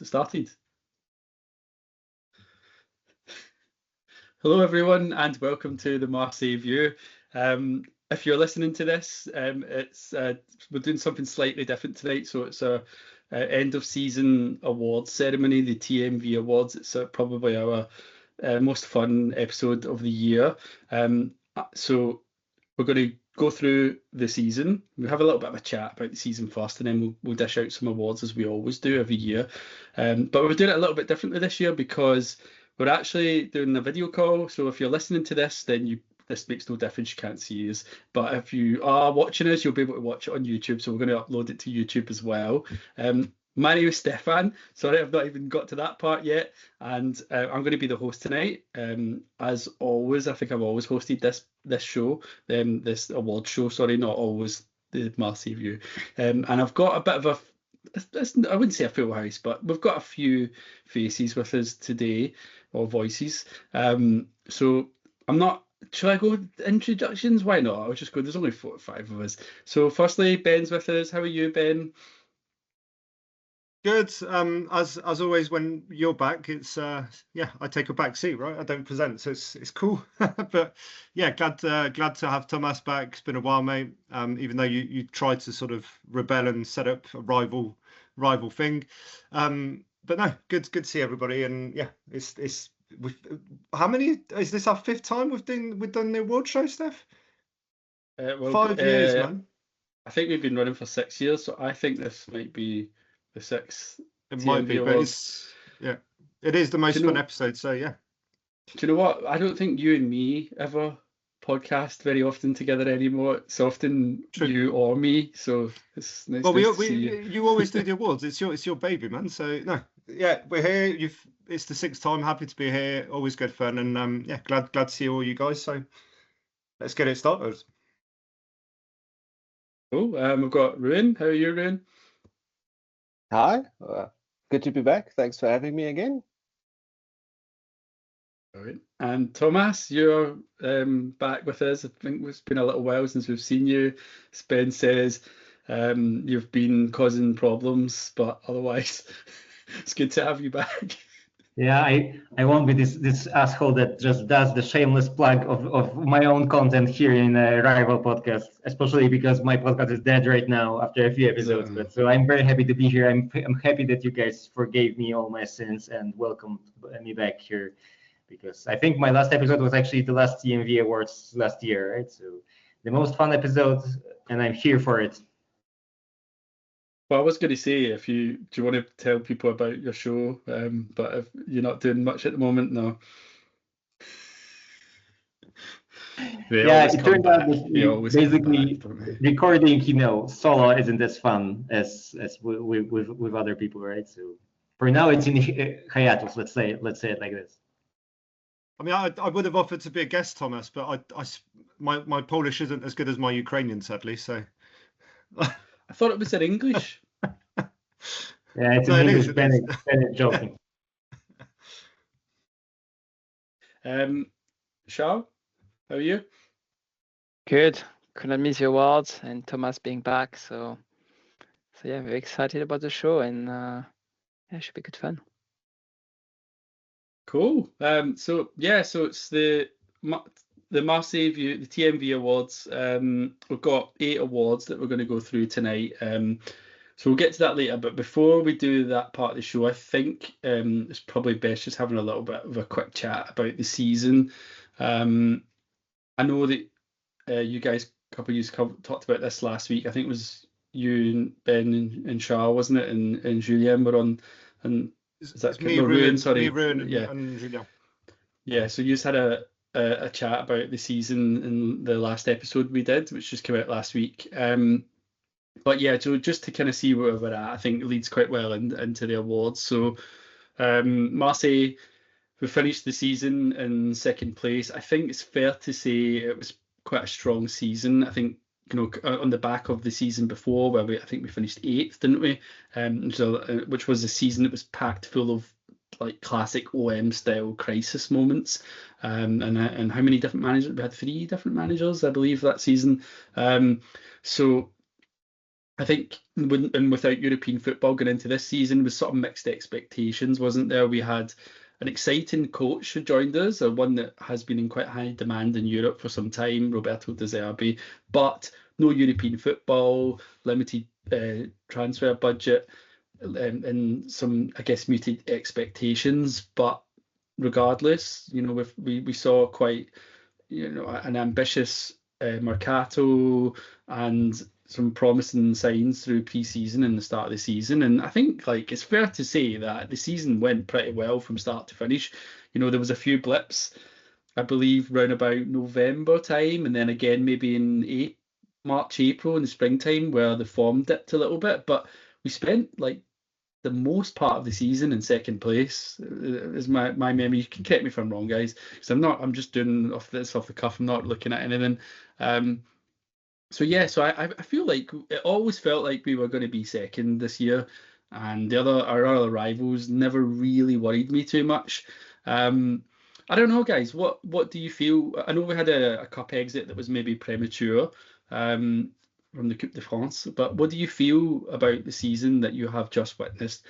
Started. Hello everyone and welcome to the Marseille View. If you're listening to this, we're doing something slightly different tonight. So it's a end of season awards ceremony, the TMV Awards. It's probably our most fun episode of the year. So we're going to go through the season. We'll have a little bit of a chat about the season first, and then we'll dish out some awards as we always do every year. But we're doing it a little bit differently this year because we're actually doing a video call. So if you're listening to this, then this makes no difference. You can't see us. But if you are watching us, you'll be able to watch it on YouTube. So we're going to upload it to YouTube as well. My name is Stefan. Sorry, I've not even got to that part yet. And I'm going to be the host tonight. As always, I think I've always hosted this show, this award show. Sorry, not always the Marseille View. And I've got a bit of I wouldn't say a full house, but we've got a few faces with us today, or voices. So I'm not. Should I go introductions? Why not? I'll just go. There's only 4 or 5 of us. So firstly, Ben's with us. How are you, Ben? Good. As always, when you're back, it's I take a back seat, right? I don't present, so it's cool. But yeah, glad to have Thomas back. It's been a while, mate. Even though you tried to sort of rebel and set up a rival thing. But no, good to see everybody. And yeah, it's how many is this our 5th time we've done the award show, Steph? 5 years, man. I think we've been running for 6 years, so I think this might be the 6th. It might be, but it is the most fun episode. So yeah. Do you know what? I don't think you and me ever podcast very often together anymore. It's often you or me. So it's nice. Well, you always do the awards. It's your baby, man. So no, yeah, we're here. It's the 6th time. Happy to be here. Always good fun, and glad to see all you guys. So let's get it started. Cool. We've got Ruin. How are you, Ruin? Hi, good to be back. Thanks for having me again. All right. And Thomas, you're back with us. I think it's been a little while since we've seen you. Ben says you've been causing problems, but otherwise it's good to have you back. Yeah, I won't be this asshole that just does the shameless plug of my own content here in a rival podcast, especially because my podcast is dead right now after a few episodes. But so I'm very happy to be here. I'm happy that you guys forgave me all my sins and welcomed me back here, because I think my last episode was actually the last TMV Awards last year, right? So the most fun episode, and I'm here for it. Well, I was going to say, do you want to tell people about your show? But if you're not doing much at the moment, no. It turned out that basically recording, solo isn't as fun as with other people, right? So for now, it's in hiatus. Let's say it like this. I mean, I would have offered to be a guest, Thomas, but my Polish isn't as good as my Ukrainian, sadly. So. I thought it was in English. Yeah, it's in English. Bennett joking. Charles, how are you? Good. Couldn't miss the awards and Thomas being back. So yeah, very excited about the show, and it should be good fun. Cool. So it's the Marseille View, the TMV Awards. We've got 8 awards that we're going to go through tonight. So we'll get to that later. But before we do that part of the show, I think it's probably best just having a little bit of a quick chat about the season. I know that you guys, a couple of you talked about this last week. I think it was you, Ben, and Charles, wasn't it? And Julien were on. And is that me, Ruin? Sorry, me, Ruin, yeah, and Julien. Yeah. So you just had a chat about the season in the last episode we did, which just came out last week. But yeah, so just to kind of see where we're at, I think it leads quite well into the awards. So Marseille, we finished the season in 2nd place. I think it's fair to say it was quite a strong season. I think, on the back of the season before, where I think we finished 8th, didn't we? Which was a season that was packed full of like classic OM style crisis moments. And how many different managers? We had 3 different managers, I believe, that season. So I think without European football going into this season was sort of mixed expectations, wasn't there? We had an exciting coach who joined us, one that has been in quite high demand in Europe for some time, Roberto De Zerbi, but no European football, limited transfer budget, and some, I guess, muted expectations. But regardless, we saw quite, an ambitious mercato and some promising signs through pre-season and the start of the season. And I think it's fair to say that the season went pretty well from start to finish. There was a few blips, I believe, round about November time, and then again maybe in March, April in the springtime where the form dipped a little bit. But we spent the most part of the season in second place, is my memory. You can correct me if I'm wrong, guys, because I'm just doing off the cuff. I'm not looking at anything. So I feel like it always felt like we were going to be second this year, and our other rivals never really worried me too much. I don't know, guys. What do you feel? I know we had a cup exit that was maybe premature from the Coupe de France, but what do you feel about the season that you have just witnessed?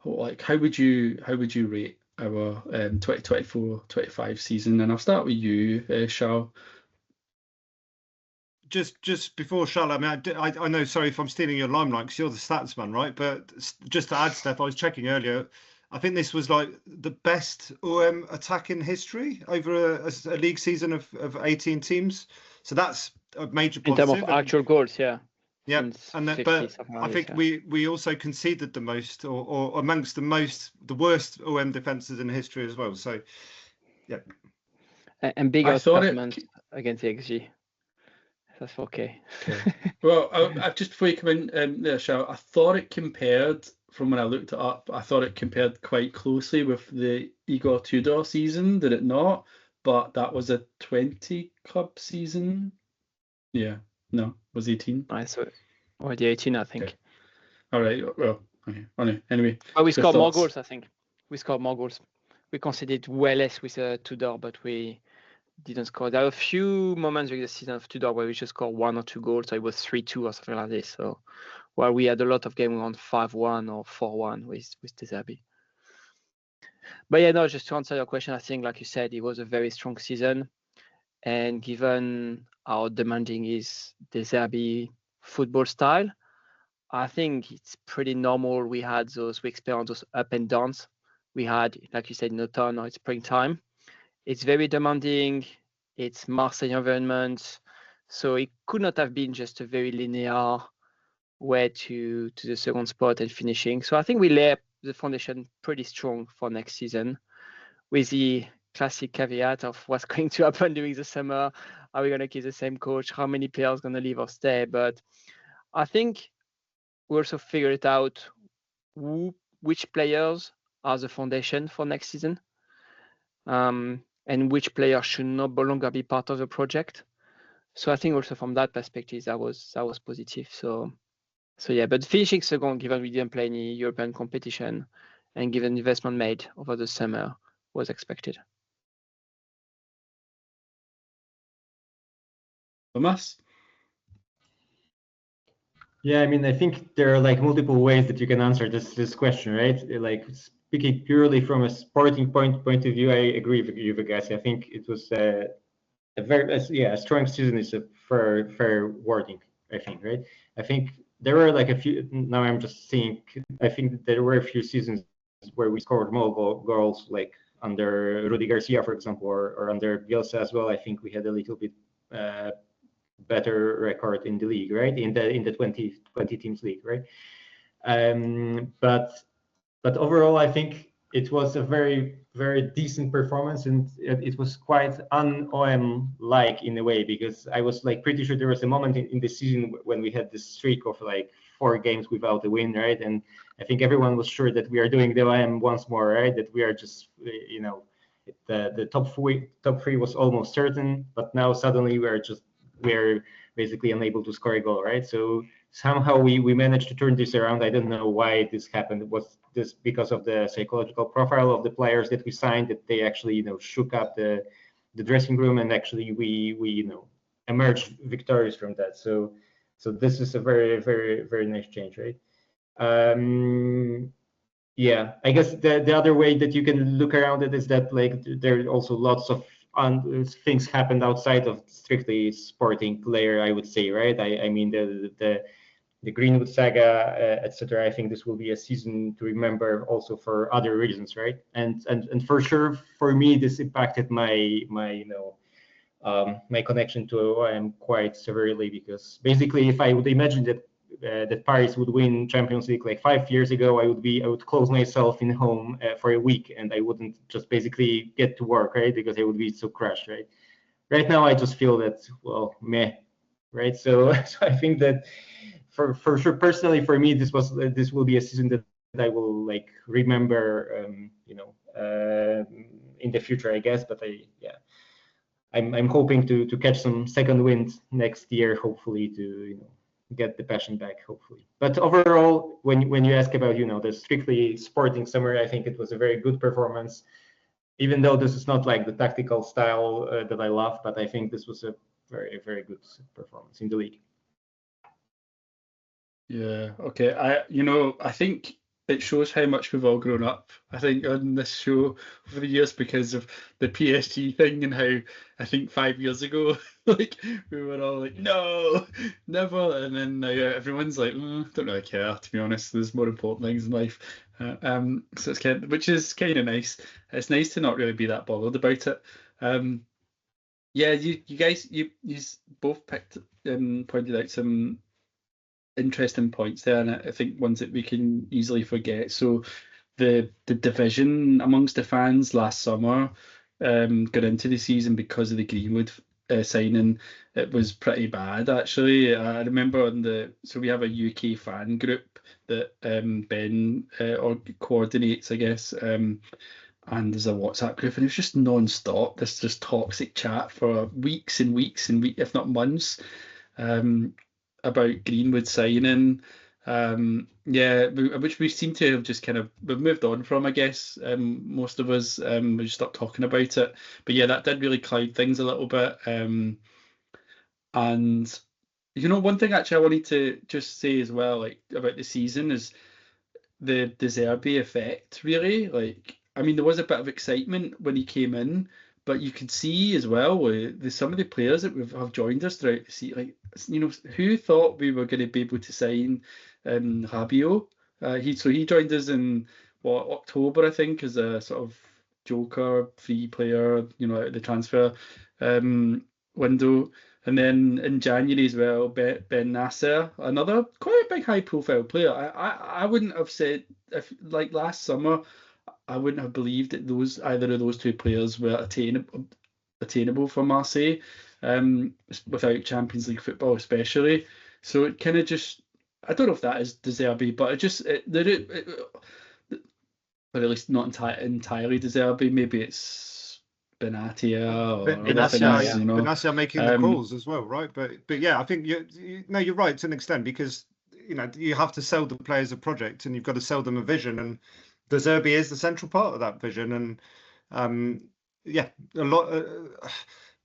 How would you rate our 2024-25 season? And I'll start with you, Charles. Just before Charles, I mean, I know, sorry if I'm stealing your limelight because you're the stats man, right? But just to add, Steph, I was checking earlier. I think this was the best OM attack in history over a league season of 18 teams. So that's a major positive. In terms of actual goals, yeah. Yeah, but I think we also conceded the most, or amongst the worst OM defenses in history as well. So, yeah. And big outperformance against the XG. That's okay. Well, I've just before you come in there, Charles, I thought it compared, from when I looked it up, I thought it compared quite closely with the Igor Tudor season, did it not? But that was a 20 club season. Yeah, no, was 18. I saw it. Or the 18, I think. Okay. All right, well, okay. Anyway. But we scored more goals, I think. We scored more goals. We conceded way less with Tudor, but we didn't score. There are a few moments during the season of Tudor where we just scored 1 or 2 goals, so it was 3-2 or something like this. So while we had a lot of games on 5-1 or 4-1 with De Zerbi. But yeah, no, just to answer your question, I think, like you said, it was a very strong season. And given how demanding is De Zerbi football style, I think it's pretty normal. We experienced those up and downs. We had, like you said, in autumn or it's springtime. It's very demanding. It's Marseille environment. So it could not have been just a very linear way to the second spot and finishing. So I think we lay the foundation pretty strong for next season, with the classic caveat of what's going to happen during the summer. Are we going to keep the same coach? How many players are going to leave or stay? But I think we also figured out which players are the foundation for next season. And which player should no longer be part of the project. So I think also from that perspective, that was positive. So yeah, but finishing second, given we didn't play any European competition, and given the investment made over the summer, was expected. Thomas? Yeah, I mean, I think there are multiple ways that you can answer this question, right? Speaking purely from a sporting point of view, I agree with you guys. I think it was a strong season is a fair wording, I think, right? I think there were a few, now I'm just seeing, I think there were a few seasons where we scored more goals, like under Rudy Garcia, for example, or under Bielsa as well. I think we had a little bit better record in the league, right? In the 20 teams league, right? But overall, I think it was a very, very decent performance, and it was quite un-OM-like in a way, because I was pretty sure there was a moment in the season when we had this streak of 4 games without a win, right? And I think everyone was sure that we are doing the OM once more, right? That we are just, the top 3 was almost certain, but now suddenly we're basically unable to score a goal, right? So somehow we managed to turn this around. I don't know why this happened. Was this because of the psychological profile of the players that we signed, that they actually shook up the dressing room, and actually we emerged victorious from that? So So this is a very, very, very nice change, right? Yeah, I guess the other way that you can look around it is that like there are also lots of things happened outside of strictly sporting layer, I would say, right? I mean the Greenwood saga, etc. I think this will be a season to remember also for other reasons, right? And for sure, for me, this impacted my my connection to OM quite severely, because basically, if I would imagine that Paris would win Champions League like 5 years ago, I would close myself in home for a week, and I wouldn't just basically get to work, right? Because I would be so crushed, right? Right now, I just feel that, well, meh, right? So I think that for sure, personally, for me, this will be a season that I will like remember, in the future, I guess. But I'm hoping to catch some second wind next year, hopefully, to get the passion back, hopefully. But overall, when you ask about the strictly sporting summary, I think it was a very good performance, even though this is not like the tactical style that I love. But I think this was a very, very good performance in the league. Yeah. Okay. I think it shows how much we've all grown up, I think, on this show over the years, because of the PSG thing, and how I think 5 years ago, like, we were all like, no, never, and then now everyone's like, don't really care, to be honest. There's more important things in life. So it's which is kind of nice. It's nice to not really be that bothered about it. Yeah, you guys, you both picked pointed out some interesting points there, and I think ones that we can easily forget. So the division amongst the fans last summer, got into the season because of the Greenwood signing. It was pretty bad, actually. I remember so we have a UK fan group that Ben coordinates, I guess, and there's a WhatsApp group, and it was just non-stop. This just toxic chat for weeks and weeks and weeks, if not months, about Greenwood signing. Which we seem to have just we've moved on from, I guess. Most of us, we just stopped talking about it. But yeah, that did really cloud things a little bit. And one thing actually I wanted to just say as well, like, about the season, is the De Zerbi effect, really. Like, I mean, there was a bit of excitement when he came in, but you could see as well some of the players that have joined us throughout the season. Like, who thought we were going to be able to sign Rabiot? He joined us in October, I think, as a sort of joker free player, out of the transfer window. And then in January as well, Ben Nasser, another quite a big high-profile player. I wouldn't have said, if like last summer, I wouldn't have believed that either of those two players were attainable for Marseille, without Champions League football, especially. So it kind of just, I don't know if that is De Zerbi, but or at least not entirely De Zerbi. Maybe it's Benatia or Benatia making the calls as well, right? But yeah, I think you're right to an extent, because you have to sell the players a project, and you've got to sell them a vision, and De Zerbi is the central part of that vision. And a lot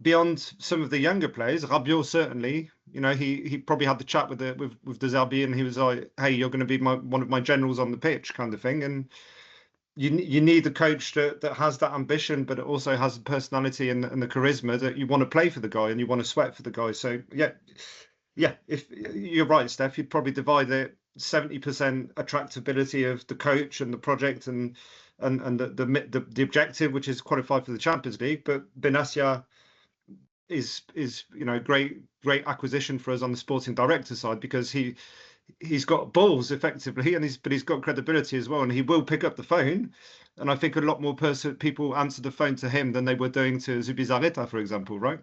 beyond some of the younger players, Rabiot certainly, he probably had the chat with De Zerbi, and he was like, hey, you're going to be one of my generals on the pitch, kind of thing. And you need a coach that has that ambition, but it also has the personality and the charisma that you want to play for the guy and you want to sweat for the guy. So yeah, if you're right, Steph, you'd probably divide it 70% attractability of the coach and the project and the objective, which is qualify for the Champions League. But Benatia is great acquisition for us on the sporting director side, because he's got balls effectively, but he's got credibility as well, and he will pick up the phone. And I think a lot more people answer the phone to him than they were doing to Zubizarreta, for example, right?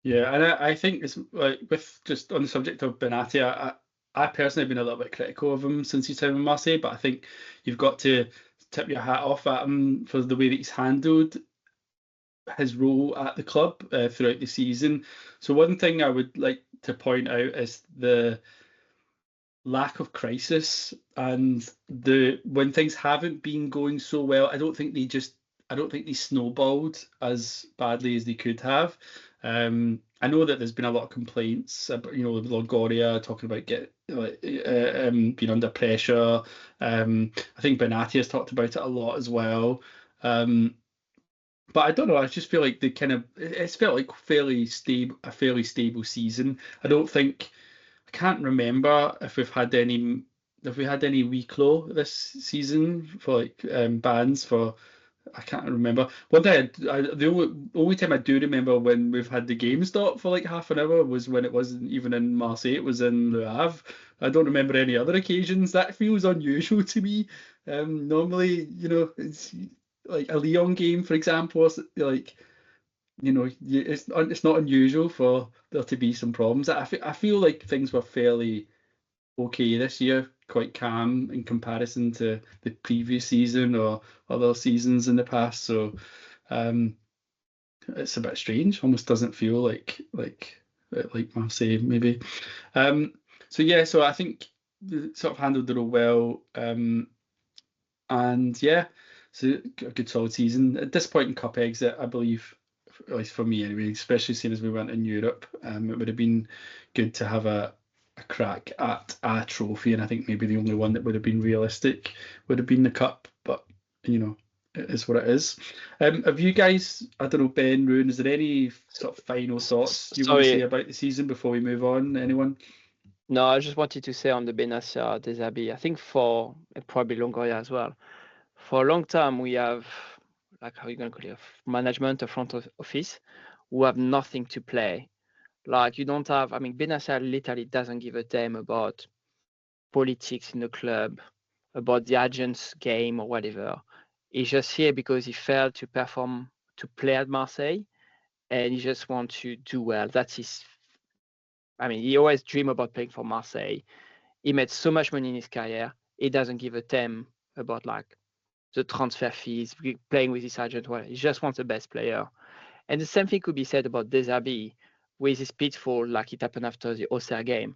Yeah, and I think it's like, with just on the subject of Benatia, I personally have been a little bit critical of him since his time in Marseille, but I think you've got to tip your hat off at him for the way that he's handled his role at the club throughout the season. So one thing I would like to point out is the lack of crisis, and when things haven't been going so well, I don't think they snowballed as badly as they could have. I know that there's been a lot of complaints about, Longoria talking about being under pressure. I think Benatti has talked about it a lot as well. But I don't know. I just feel like it's felt like a fairly stable season. I can't remember if we had any week low this season for bans for. I can't remember. One day, the only time I do remember when we've had the game stop for like half an hour was when it wasn't even in Marseille, it was in Le Havre. I don't remember any other occasions. That feels unusual to me. Normally, it's like a Lyon game, for example, it's not unusual for there to be some problems. I feel like things were fairly okay this year, quite calm in comparison to the previous season or other seasons in the past. So it's a bit strange. Almost doesn't feel like Marseille maybe. So I think they sort of handled it all well. And yeah, so a good solid season. At this point in cup exit, I believe, at least for me anyway, especially seeing as we went in Europe, it would have been good to have a crack at a trophy, and I think maybe the only one that would have been realistic would have been the cup, but it is what it is. Have you guys, I don't know, Ben, Ruin, is there any sort of final thoughts you want to say about the season before we move on? Anyone? No, I just wanted to say on the Benassia Desabi, I think for probably Longoria as well, for a long time we have, like, how are you going to call it, management, a front office, who have nothing to play. Like, you don't have, Benassia literally doesn't give a damn about politics in the club, about the agent's game or whatever. He's just here because he failed to perform, to play at Marseille, and he just wants to do well. That's his, he always dreamed about playing for Marseille. He made so much money in his career. He doesn't give a damn about like the transfer fees, playing with his agent. Well, he just wants the best player. And the same thing could be said about Desabi with his pitfall, like it happened after the Auxerre game.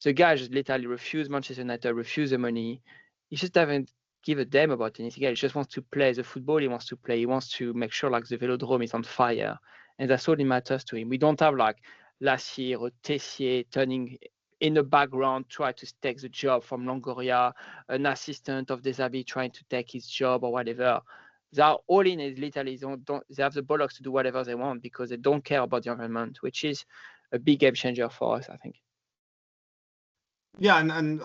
The guy just literally refused Manchester United, refused the money. He just doesn't give a damn about anything else. He just wants to play the football he wants to play. He wants to make sure like the Velodrome is on fire. And that's all that matters to him. We don't have like last year or Tessier turning in the background, try to take the job from Longoria, an assistant of Desabi trying to take his job or whatever. They are all in it literally. They have the bollocks to do whatever they want because they don't care about the environment, which is a big game changer for us, I think. Yeah, and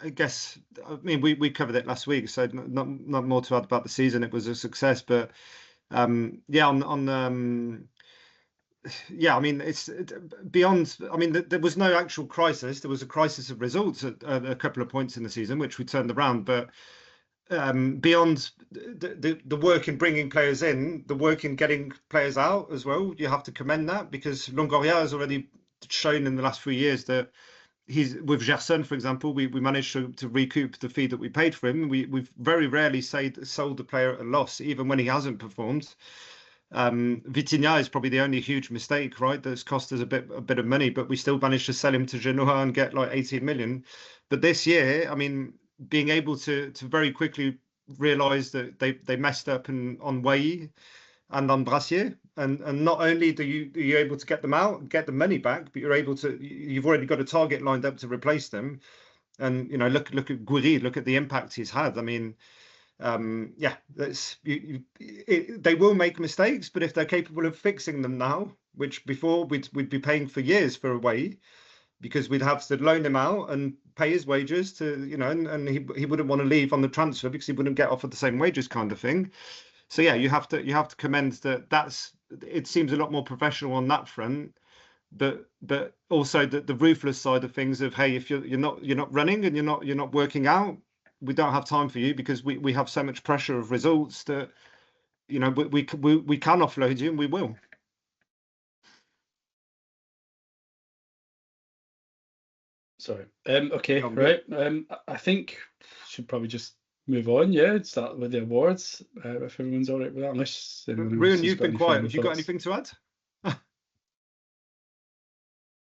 I guess, we covered it last week, so not more to add about the season. It was a success, but it's beyond. There was no actual crisis. There was a crisis of results at a couple of points in the season, which we turned around. But beyond the work in bringing players in, the work in getting players out as well, you have to commend that, because Longoria has already shown in the last few years that he's, with Gerson, for example, we managed to recoup the fee that we paid for him. We've very rarely sold the player at a loss, even when he hasn't performed. Vitinha is probably the only huge mistake, right? That's cost us a bit of money, but we still managed to sell him to Genoa and get like 18 million. But this year, being able to very quickly realise that they messed up on Wai and on Brassier, and not only are you able to get them out, get the money back, but you've already got a target lined up to replace them. And look at Gouiri, look at the impact he's had. They will make mistakes, but if they're capable of fixing them now, which before we'd be paying for years for a Wai, because we'd have to loan him out and pay his wages to, and he wouldn't want to leave on the transfer because he wouldn't get offered the same wages, kind of thing. So yeah, you have to commend that. It seems a lot more professional on that front, but also the ruthless side of things of, hey, if you're not running and you're not working out, we don't have time for you, because we have so much pressure of results that we can offload you, and we will. Sorry. Okay. Right. I think should probably just move on. Yeah. Start with the awards. If everyone's all right with that, unless Ruin, you've been quiet. Have you got anything to add?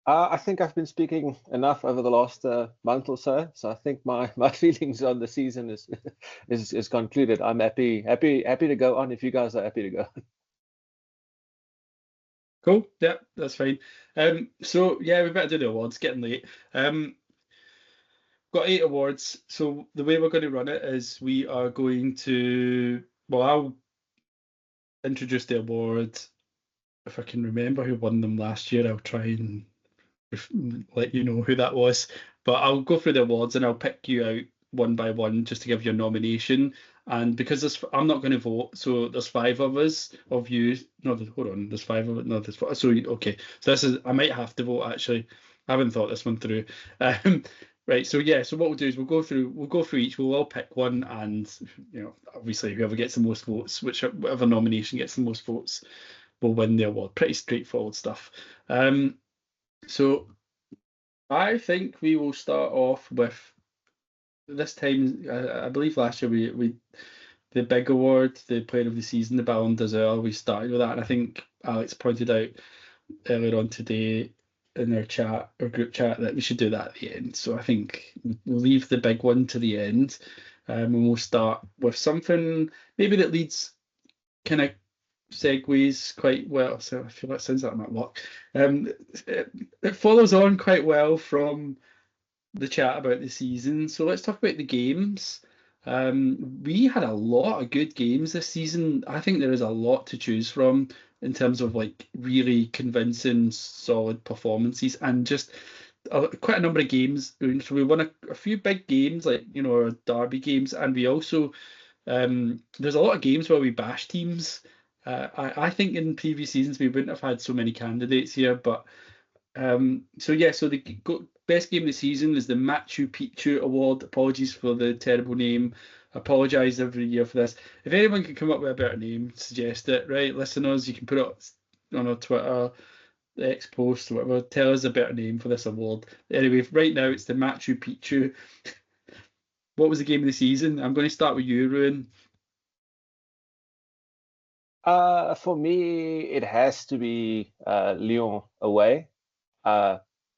I think I've been speaking enough over the last month or so. So I think my feelings on the season is concluded. I'm happy to go on if you guys are happy to go. Cool. Yeah, that's fine. So yeah, we better do the awards. Getting late. Got 8 awards. So the way we're going to run it is we are going to. Well, I'll introduce the award. If I can remember who won them last year, I'll try and let you know who that was. But I'll go through the awards and I'll pick you out one by one just to give your nomination. And because I'm not going to vote, so there's 5 of us, of you. No, hold on, there's 5 of it. No, there's 4. So okay, so this is. I might have to vote actually. I haven't thought this one through. Right. So yeah. So what we'll do is we'll go through each. We'll all pick one, and obviously whoever gets the most votes, whatever nomination gets the most votes, will win the award. Pretty straightforward stuff. So I think we will start off with this time. I believe last year we the big award, the Player of the Season, the Ballon d'Or. We started with that, and I think Alex pointed out earlier on today in our group chat, that we should do that at the end. So I think we'll leave the big one to the end, and we'll start with something maybe that leads kind of segues quite well. So I feel that sounds like I'm at luck. It follows on quite well from the chat about the season. So let's talk about the games. We had a lot of good games this season. I think there is a lot to choose from in terms of like really convincing, solid performances, and just quite a number of games. So we won a few big games, like our derby games, and we also there's a lot of games where we bash teams. I think in previous seasons we wouldn't have had so many candidates here, but so the best game of the season is the Matchu Pitchu Award. Apologies for the terrible name. I apologise every year for this. If anyone can come up with a better name, suggest it. Right, listeners, you can put it on our Twitter, the X post, or whatever. Tell us a better name for this award. Anyway, right now it's the Matchu Pitchu. What was the game of the season? I'm going to start with you, Ruin. For me, it has to be Lyon away.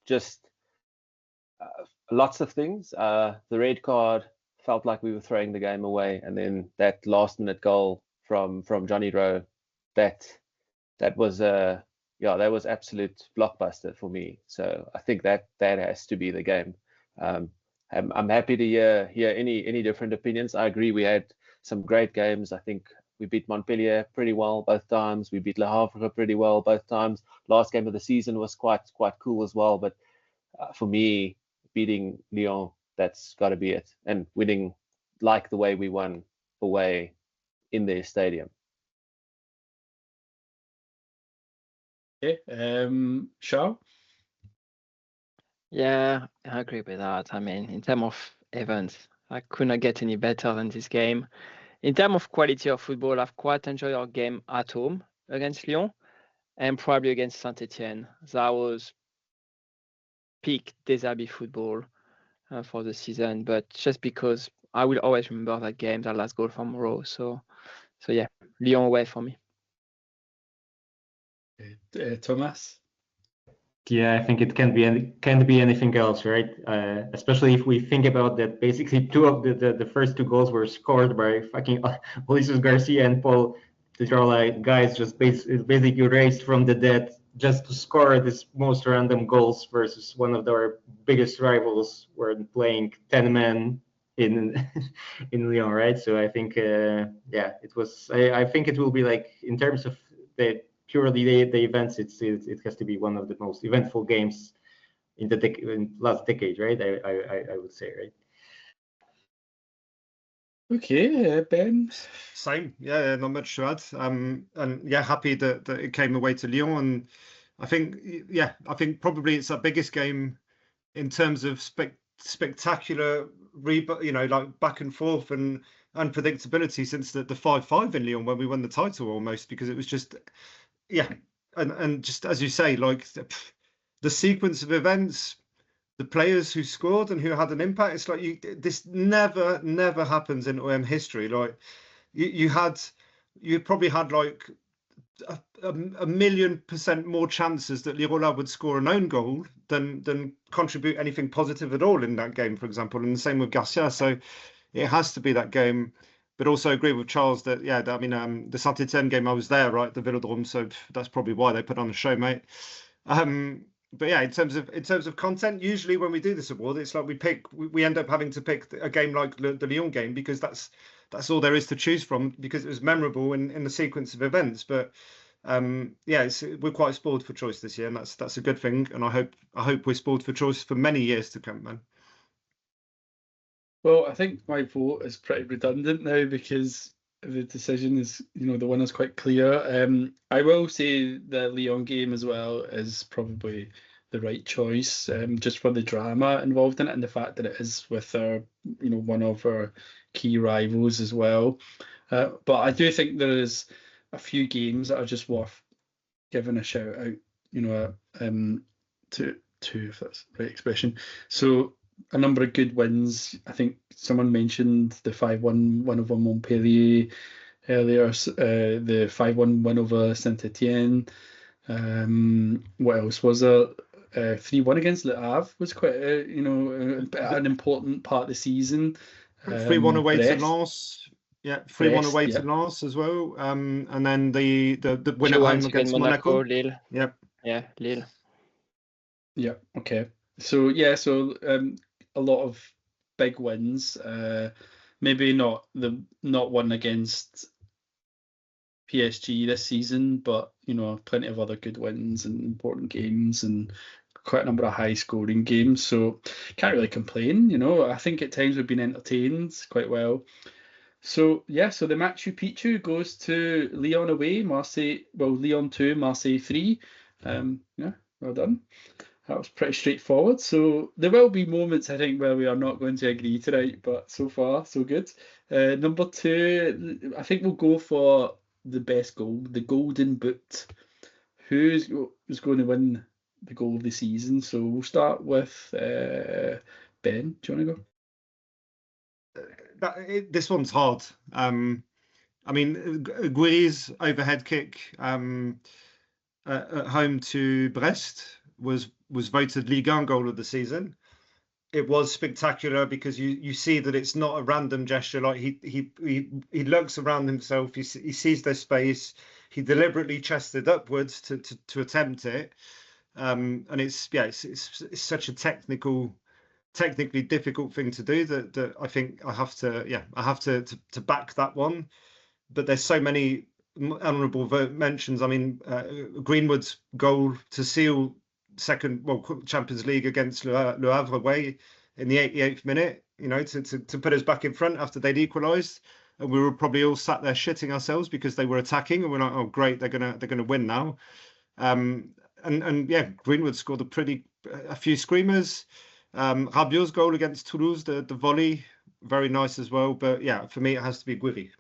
Just lots of things. The red card felt like we were throwing the game away, and then that last-minute goal from Johnny Rowe, that was that was absolute blockbuster for me. So I think that has to be the game. I'm happy to hear any different opinions. I agree, we had some great games. I think we beat Montpellier pretty well both times. We beat Le Havre pretty well both times. Last game of the season was quite cool as well. But for me, beating Lyon, that's got to be it. And winning like the way we won away in their stadium. Okay, Charles? Yeah, I agree with that. I mean, in terms of events, I could not get any better than this game. In terms of quality of football, I've quite enjoyed our game at home against Lyon and probably against Saint-Etienne. That was peak Desailly football for the season, but just because I will always remember that game, that last goal from Rowe. So yeah, Lyon away for me. Thomas? Yeah, I think it can't be anything else, right? Especially if we think about that, basically two of the first 2 goals were scored by fucking Ulises Garcia and Paul. These are like guys just basically raised from the dead just to score this most random goals versus one of their biggest rivals were playing 10 men in Lyon, right? So I think it was. I think it will be like, in terms of purely the events, it has to be one of the most eventful games in the last decade, right? I would say, right? Okay, Ben. Same, yeah, not much to add. And yeah, happy that it came away to Lyon, and I think probably it's our biggest game in terms of spectacular like back and forth and unpredictability since the 5-5 in Lyon when we won the title, almost, because it was just and just as you say, like the sequence of events, the players who scored and who had an impact. It's like this never happens in OM history. Like you probably had like a 1,000,000% more chances that Lirola would score an own goal than contribute anything positive at all in that game, for example. And the same with Garcia. So it has to be that game. but also agree with Charles that I mean the Saint-Etienne game, I was there, right, the Vélodrome, so that's probably why they put on a show, mate. But yeah, in terms of content, usually when we do this award, it's like we end up having to pick a game like the Lyon game, because that's all there is to choose from, because it was memorable in the sequence of events. But we're quite spoiled for choice this year, and that's a good thing. And I hope we're spoiled for choice for many years to come, man. Well, I think my vote is pretty redundant now, because the decision is, the winner's quite clear. I will say the Lyon game as well is probably the right choice, just for the drama involved in it and the fact that it is with our, one of our key rivals as well. But I do think there is a few games that are just worth giving a shout out, to if that's the right expression. So a number of good wins. I think someone mentioned the 5-1 win over Montpellier earlier, the 5-1 win over Saint-Etienne. What else was there? 3-1 against Le Havre was quite an important part of the season. 3-1 away Brest. to Lens. Yeah, 3-1 away to Lens as well. And then the win at home against Monaco. Lille. Yep. Yeah, Lille. Yeah. Okay. So a lot of big wins. Maybe not one against PSG this season, but plenty of other good wins and important games and quite a number of high scoring games. So can't really complain. I think at times we've been entertained quite well. So the Matchu Pitchu goes to Lyon away, Lyon 2, Marseille 3. Well done. That was pretty straightforward. So there will be moments, I think, where we are not going to agree tonight, but so far, so good. Number 2, I think we'll go for the best goal, the Golden Boot. Who's going to win the goal of the season? So we'll start with Ben. Do you want to go? This one's hard. I mean, Guiri's overhead kick at home to Brest was voted Ligue 1 goal of the season. It was spectacular because you see that it's not a random gesture. Like he looks around himself. He sees their space. He deliberately chested upwards to attempt it. And it's such a technically difficult thing to do that I think I have to back that one. But there's so many honourable mentions. I mean, Greenwood's goal to seal Champions League against Le Havre away in the 88th minute, to put us back in front after they'd equalised, and we were probably all sat there shitting ourselves because they were attacking, and we're like, oh great, they're gonna win now. Greenwood scored a few screamers. Rabiot's goal against Toulouse, the volley, very nice as well. But yeah, for me it has to be Guiri.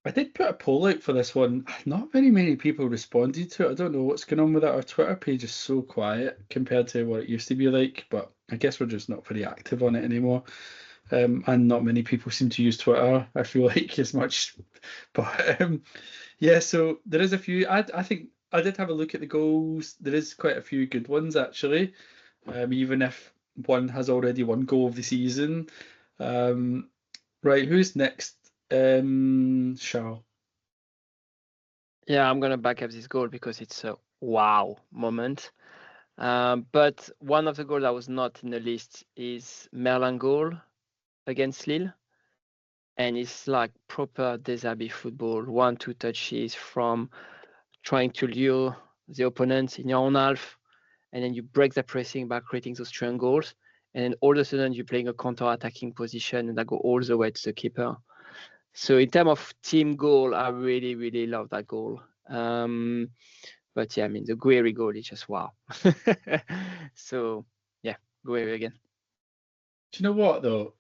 I did put a poll out for this one. Not very many people responded to it. I don't know what's going on with it. Our Twitter page is so quiet compared to what it used to be like, but I guess we're just not very active on it anymore. And not many people seem to use Twitter, I feel like, as much. But so there is a few. I think I did have a look at the goals. There is quite a few good ones, actually, even if one has already won goal of the season. Right, who's next? Charles. Yeah, I'm gonna back up this goal because it's a wow moment. But one of the goals that was not in the list is Merlin goal against Lille, and it's like proper Desailly football. 1-2 touches from trying to lure the opponent in your own half, and then you break the pressing by creating those triangles, and then all of a sudden you're playing a counter-attacking position, and that go all the way to the keeper. So in terms of team goal, I really, really love that goal. But yeah, I mean, the Guiri goal is just wow. So yeah, Guiri again. Do you know what, though?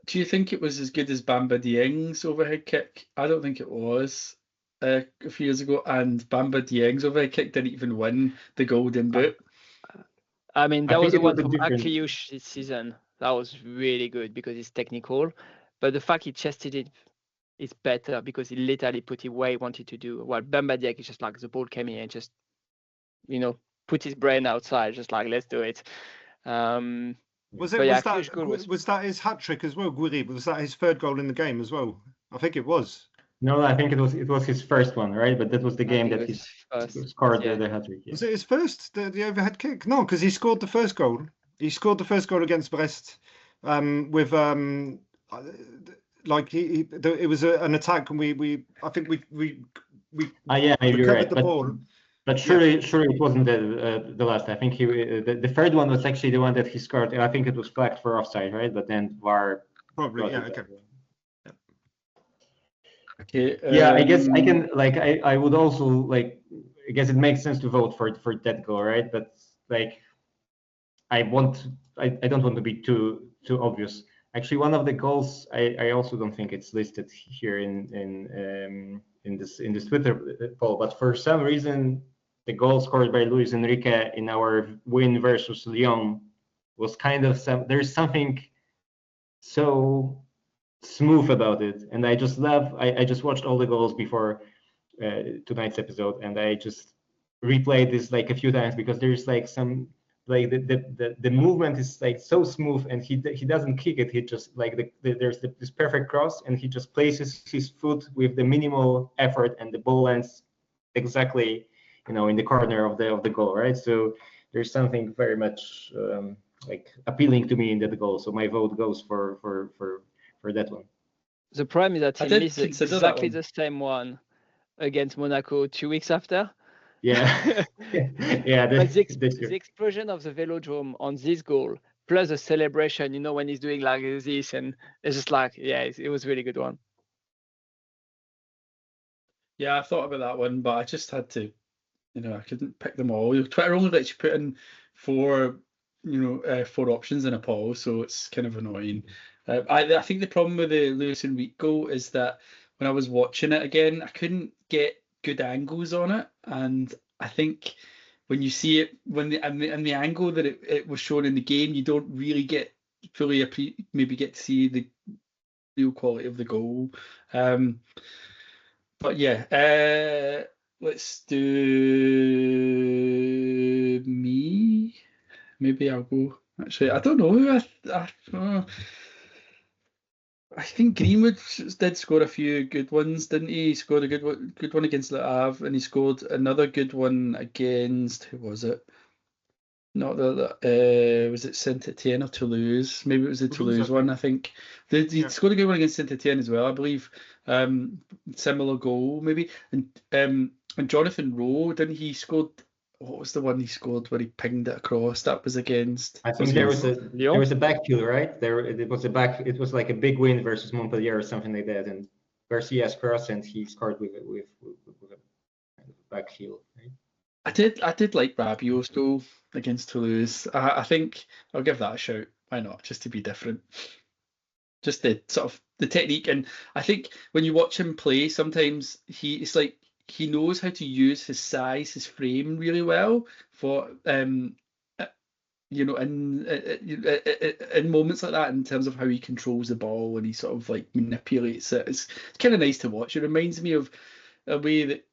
Do you think it was as good as Bamba Dieng's overhead kick? I don't think it was a few years ago, and Bamba Dieng's overhead kick didn't even win the Golden Boot. I mean, that was the one from different. Akliouche this season. That was really good because it's technical. But the fact he chested it is better because he literally put it where he wanted to do. While Bamba Dieng is just like the ball came in and just, put his brain outside, just like, let's do it. Was But it? yeah, Was that? Huge goal Was that his hat trick as well? Guiri, was that his third goal in the game as well? I think it was. No, I think it was his first one, right? But that was the I game think that it was first. scored Yeah. the hat-trick. Yeah. Was it his first, the overhead kick? No, because he scored the first goal. He scored the first goal against Brest with like it was an attack, and I think we Yeah, maybe you're recovered right. the ball. But surely it wasn't the last. I think the third one was actually the one that he scored. I think it was flagged for offside, right? But then VAR. Probably, yeah. Okay. Okay. Yeah, I guess I can I would also like, I guess it makes sense to vote for that goal, right? But like I don't want to be too obvious. Actually, one of the goals I also don't think it's listed here in this Twitter poll, but for some reason the goal scored by Luis Enrique in our win versus Lyon was kind of there's something so smooth about it, and I just love. I just watched all the goals before tonight's episode, and I just replayed this like a few times because there's like some like the movement is like so smooth, and he doesn't kick it. He just like there's this perfect cross, and he just places his foot with the minimal effort, and the ball lands exactly, in the corner of the goal, right? So there's something very much like appealing to me in that goal. So my vote goes for that one. The problem is that I he did missed consider that exactly one. the same one against Monaco 2 weeks after. Yeah, yeah. But the explosion of the velodrome on this goal, plus the celebration, when he's doing like this, and it's just like, yeah, it was a really good one. Yeah, I thought about that one, but I just had to, I couldn't pick them all. Twitter only lets you put in four options in a poll, so it's kind of annoying. I think the problem with the Lewis and Wheat goal is that when I was watching it again, I couldn't get good angles on it, and I think when you see it and the angle that it was shown in the game, you don't really get fully maybe get to see the real quality of the goal. But yeah, let's do me. Maybe I'll go. Actually, I don't know who I think Greenwood did score a few good ones, didn't he? He scored a good one against Le Havre, and he scored another good one against, who was it? Not was it Saint-Etienne or Toulouse? Maybe it was the Toulouse one, I think. He scored a good one against Saint-Etienne as well, I believe. Similar goal, maybe. And Jonathan Rowe, didn't he scored? What was the one he scored where he pinged it across? That was against. I think there was a back heel, right? It was like a big win versus Montpellier or something like that, and Garcia's cross, and he scored with a back heel, right? I did like Rabiot's goal against Toulouse. I think I'll give that a shout. Why not? Just to be different. Just the sort of the technique, and I think when you watch him play, sometimes it's like he knows how to use his size, his frame really well for in moments like that, in terms of how he controls the ball and he sort of like manipulates it. It's kind of nice to watch. It reminds me of a way that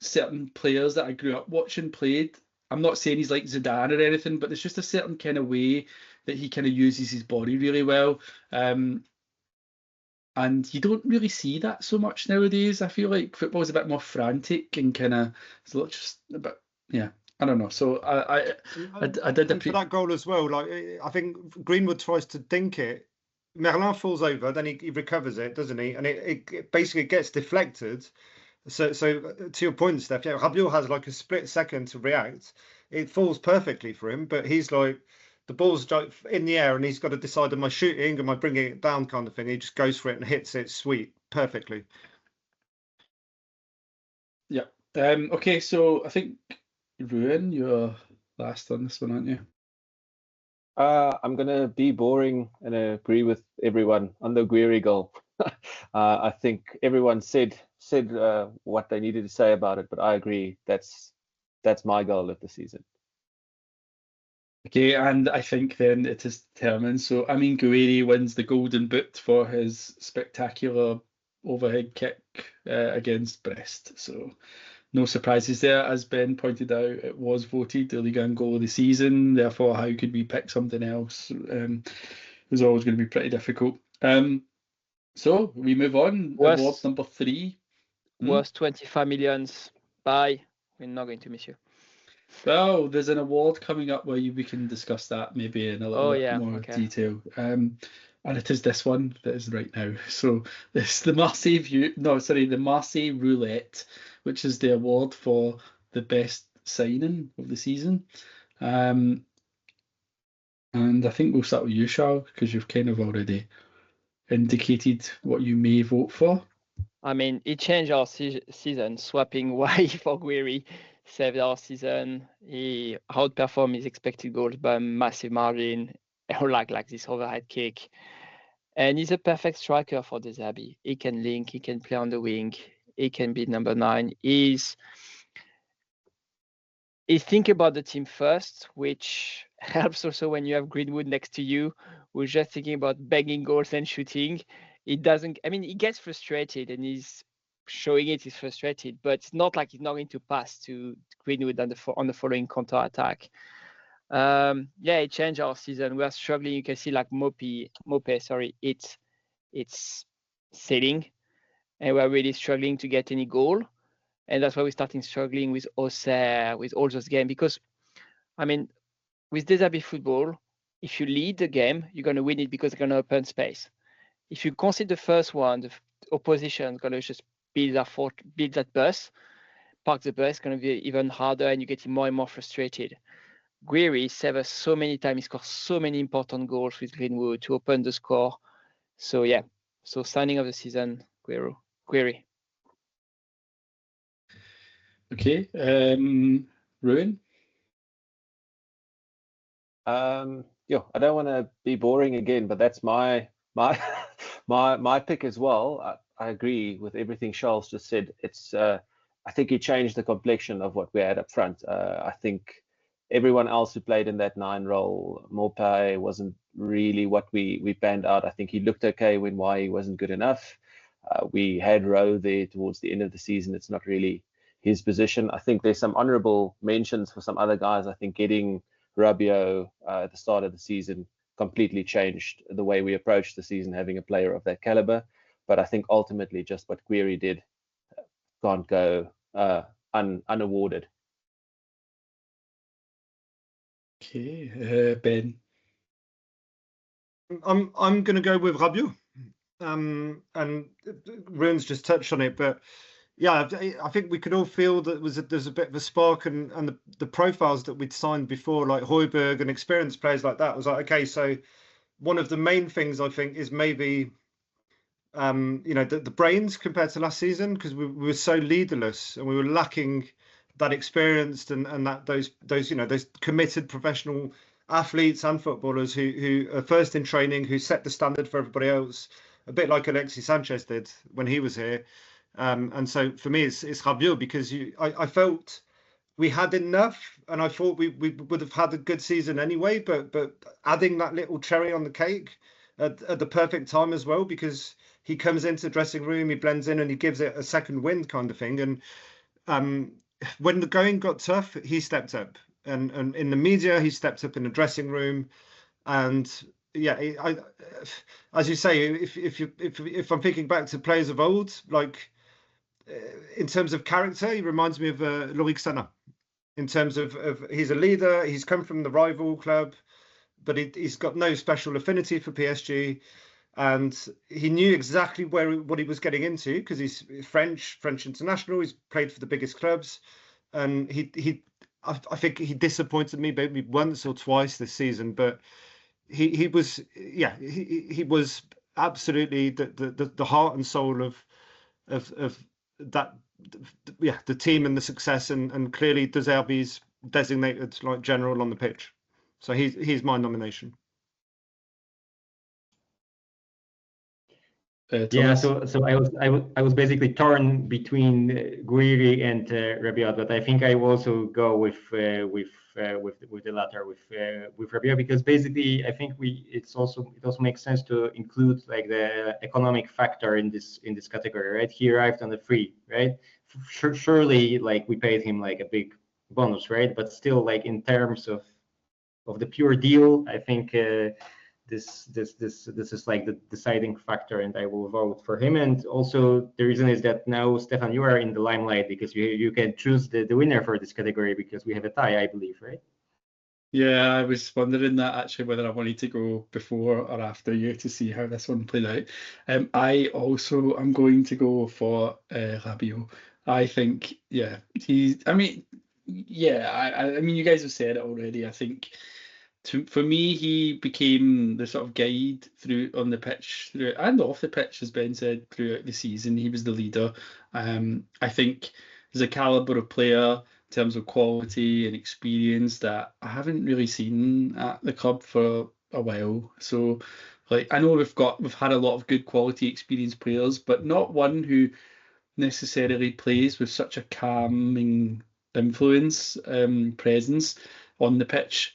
certain players that I grew up watching played. I'm not saying he's like Zidane or anything, but there's just a certain kind of way that he kind of uses his body really well. And you don't really see that so much nowadays. I feel like football's a bit more frantic and kind of just a bit, yeah. I don't know. So I did for that goal as well. Like I think Greenwood tries to dink it. Merlin falls over, then he recovers it, doesn't he? And it basically gets deflected. So to your point, Steph, yeah, Rabiot has like a split second to react. It falls perfectly for him, but he's like, the ball's in the air and he's got to decide, am I shooting, am I bringing it down kind of thing. He just goes for it and hits it sweet, perfectly. Yeah. Okay, so I think, Ruin, you're last on this one, aren't you? I'm going to be boring and agree with everyone on the Guiri goal. I think everyone said what they needed to say about it, but I agree. That's my goal of the season. Okay, and I think then it is determined. So Amine Gouiri wins the Golden Boot for his spectacular overhead kick against Brest. So no surprises there. As Ben pointed out, it was voted the Ligue 1 goal of the season. Therefore, how could we pick something else? It was always going to be pretty difficult. So we move on. Award number 3. Was 25 millions. Bye. We're not going to miss you. Well, there's an award coming up where we can discuss that maybe in a little bit more detail. And it is this one that is right now. So it's the Marseille View. No, sorry, the Marseille Roulette, which is the award for the best signing of the season. And I think we'll start with you, Charles, because you've kind of already indicated what you may vote for. I mean, it changed our season, swapping Y for Guiri. Saved our season. He outperformed his expected goals by a massive margin. Like this overhead kick. And he's a perfect striker for the Zabi. He can link, he can play on the wing, he can be number 9. He think about the team first, which helps also when you have Greenwood next to you, who's just thinking about banging goals and shooting. He gets frustrated and he's showing he's frustrated, but it's not like he's not going to pass to Greenwood on the following counter attack. It changed our season. We are struggling. You can see like Mope, it's sailing, and we're really struggling to get any goal. And that's why we're starting struggling with Auxerre, with all those games. Because, I mean, with Desabi football, if you lead the game, you're going to win it because you're going to open space. If you concede the first one, the opposition is going to just build that bus, park the bus, it's going to be even harder, and you get more and more frustrated. Guiri saved us so many times. He scored so many important goals with Greenwood to open the score. So signing of the season, Guiri. Okay, Ruin. I don't want to be boring again, but that's my pick as well. I agree with everything Charles just said. It's I think he changed the complexion of what we had up front. I think everyone else who played in that 9 role, Mopai wasn't really what we panned out. I think he looked okay when he wasn't good enough. We had Rowe there towards the end of the season. It's not really his position. I think there's some honourable mentions for some other guys. I think getting Rabiot at the start of the season completely changed the way we approached the season, having a player of that caliber. But I think ultimately just what Guiri did can't go unawarded. Okay, Ben. I'm going to go with Rabiot. And Ruin's just touched on it, but yeah, I think we could all feel that there's a bit of a spark, and the profiles that we'd signed before, like Højbjerg and experienced players like that, was like, okay, so one of the main things I think is maybe the brains compared to last season, because we were so leaderless and we were lacking that experienced and that those committed professional athletes and footballers who are first in training, who set the standard for everybody else, a bit like Alexis Sanchez did when he was here. And so for me, it's Rabiot, because I felt we had enough, and I thought we would have had a good season anyway. But adding that little cherry on the cake at the perfect time as well, because he comes into the dressing room, he blends in, and he gives it a second wind kind of thing. And when the going got tough, he stepped up, and in the media, he stepped up in the dressing room, and yeah, as you say, if I'm thinking back to players of old, like. In terms of character, he reminds me of Loic Sana. In terms of he's a leader, he's come from the rival club, but he's got no special affinity for PSG, and he knew exactly what he was getting into, because he's French international. He's played for the biggest clubs, and I think he disappointed me maybe once or twice this season, but he was absolutely the heart and soul of that, the team and the success, and clearly De Zerbi's designated like general on the pitch, so he's my nomination. So I was basically torn between Guiri and Rabiot, but I think I will also go with the latter, with Rabiot, because basically I think it also makes sense to include like the economic factor in this category, right? He arrived on a free surely like we paid him like a big bonus, right? But still, like in terms of the pure deal, I think this is like the deciding factor, and I will vote for him. And also the reason is that now, Stefan, you are in the limelight because you can choose the winner for this category because we have a tie, I believe, right? Yeah, I was wondering that actually whether I wanted to go before or after you to see how this one played out. I also am going to go for Rabiot. I think, yeah, I mean, yeah, I mean, you guys have said it already. I think for me, he became the sort of guide through on the pitch through and off the pitch, as Ben said, throughout the season. He was the leader. I think he's a caliber of player in terms of quality and experience that I haven't really seen at the club for a while. So, like, I know we've had a lot of good quality experienced players, but not one who necessarily plays with such a calming influence, presence on the pitch.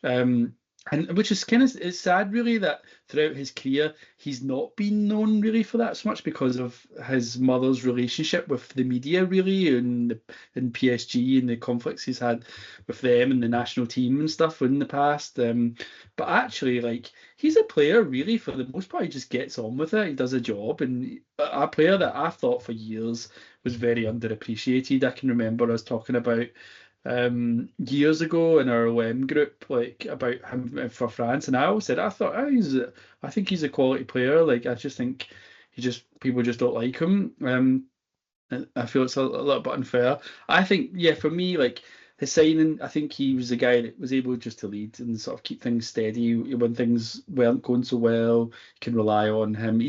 And which is kind of, it's sad really that throughout his career he's not been known really for that so much because of his mother's relationship with the media really, and in PSG and the conflicts he's had with them and the national team and stuff in the past. But actually, like, he's a player really for the most part. He just gets on with it. He does a job, and a player that I thought for years was very underappreciated. I can remember us talking about years ago in our OM group, like, about him for France, and I always said I thought, I think he's a quality player. Like, I just think people just don't like him. And I feel it's a little bit unfair. I think, yeah, for me, like, his signing, I think he was a guy that was able just to lead and sort of keep things steady when things weren't going so well. You can rely on him.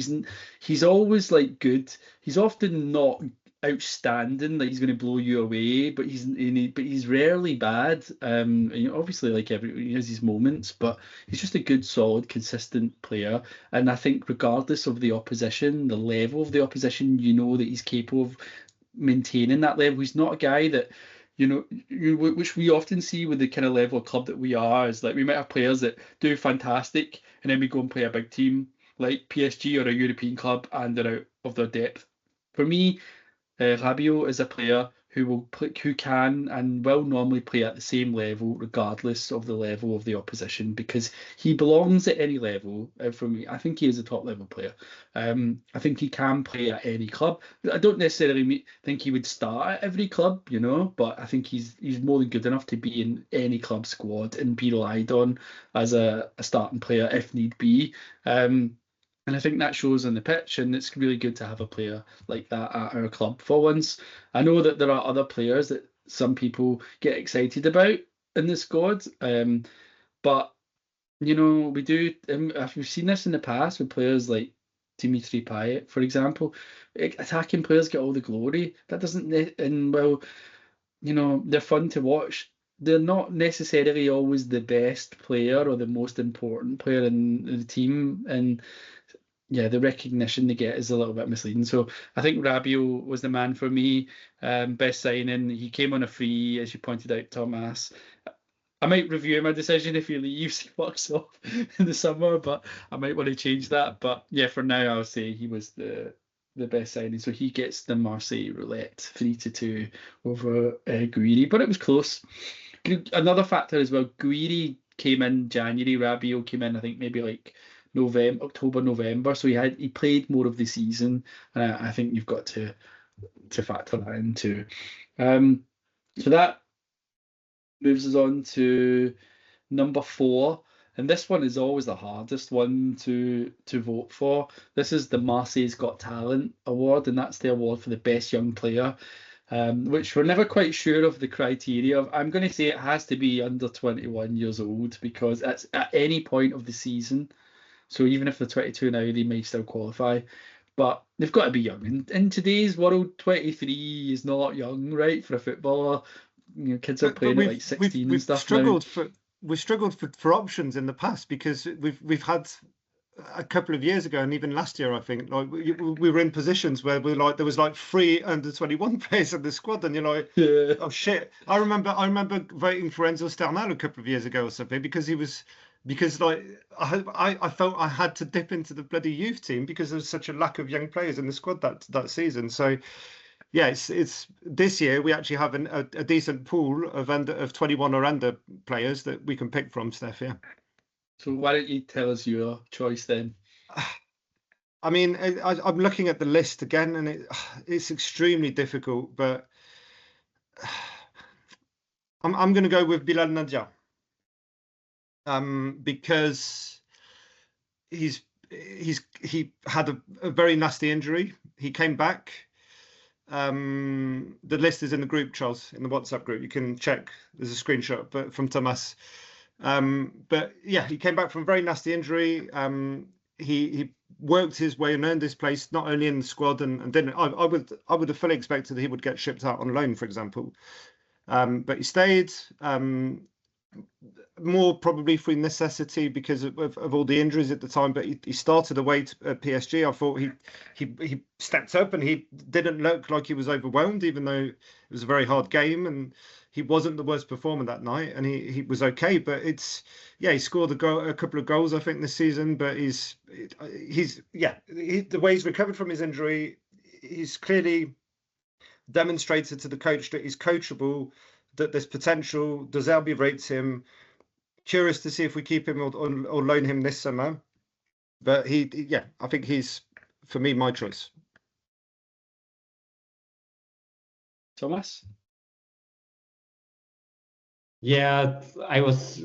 He's always like good. He's often not outstanding, like he's going to blow you away, but he's rarely bad. Obviously, like, he has his moments, but he's just a good, solid, consistent player. And I think regardless of the opposition, the level of the opposition, that he's capable of maintaining that level. He's not a guy that, which we often see with the kind of level of club that we are, is like we might have players that do fantastic and then we go and play a big team like PSG or a European club and they're out of their depth. For me, Rabiot is a player who can and will normally play at the same level regardless of the level of the opposition, because he belongs at any level. For me, I think he is a top level player. I think he can play at any club. I don't necessarily think he would start at every club, but I think he's more than good enough to be in any club squad and be relied on as a starting player if need be. And I think that shows on the pitch, and it's really good to have a player like that at our club for once. I know that there are other players that some people get excited about in the squad, but we do. We've seen this in the past with players like Dimitri Payet, for example. Attacking players get all the glory. That doesn't, and well, they're fun to watch. They're not necessarily always the best player or the most important player in the team, and yeah, the recognition they get is a little bit misleading. So I think Rabiot was the man for me. Best signing. He came on a free, as you pointed out, Thomas. I might review my decision if he leaves, he fucks off in the summer, but I might want to change that. But yeah, for now, I'll say he was the best signing. So he gets the Marseille Roulette 3-2 over Guiri, but it was close. Another factor as well, Guiri came in January, Rabiot came in, I think, maybe like October, November. So he played more of the season, and I think you've got to factor that in too. So that moves us on to number 4, and this one is always the hardest one to vote for. This is the Marseille's Got Talent award, and that's the award for the best young player, which we're never quite sure of the criteria of. I'm going to say it has to be under 21 years old, because it's at any point of the season. So even if they're 22 now, they may still qualify. But they've got to be young. In today's world, 23 is not young, right, for a footballer. Kids are playing at like 16 and stuff now. We've struggled for options in the past, because we've had a couple of years ago, and even last year, I think, like we were in positions where there was like 3 under 21 players in the squad, and you're like, yeah. Oh shit! I remember voting for Enzo Sternal a couple of years ago or something, because like I felt I had to dip into the bloody youth team because there was such a lack of young players in the squad that season. So yeah, it's this year we actually have a decent pool of 21 or under players that we can pick from, Steph. Yeah. So why don't you tell us your choice then? I mean, I'm looking at the list again, and it's extremely difficult, but I'm going to go with Bilal Nadia, because he had a very nasty injury. He came back. The list is in the group, Charles, in the WhatsApp group. You can check. There's a screenshot, but from Thomas. But yeah, he came back from a very nasty injury. He worked his way and earned his place not only in the squad and didn't. I would have fully expected that he would get shipped out on loan, for example. But he stayed. More probably through necessity because of all the injuries at the time, but he started away at PSG. I thought he stepped up and he didn't look like he was overwhelmed, even though it was a very hard game, and he wasn't the worst performer that night, and he was okay. But he scored a couple of goals I think this season, but the way he's recovered from his injury, he's clearly demonstrated to the coach that he's coachable, that there's potential. De Zerbi rates him. Curious to see if we keep him or loan him this summer. But I think he's, for me, my choice. Thomas? Yeah, I was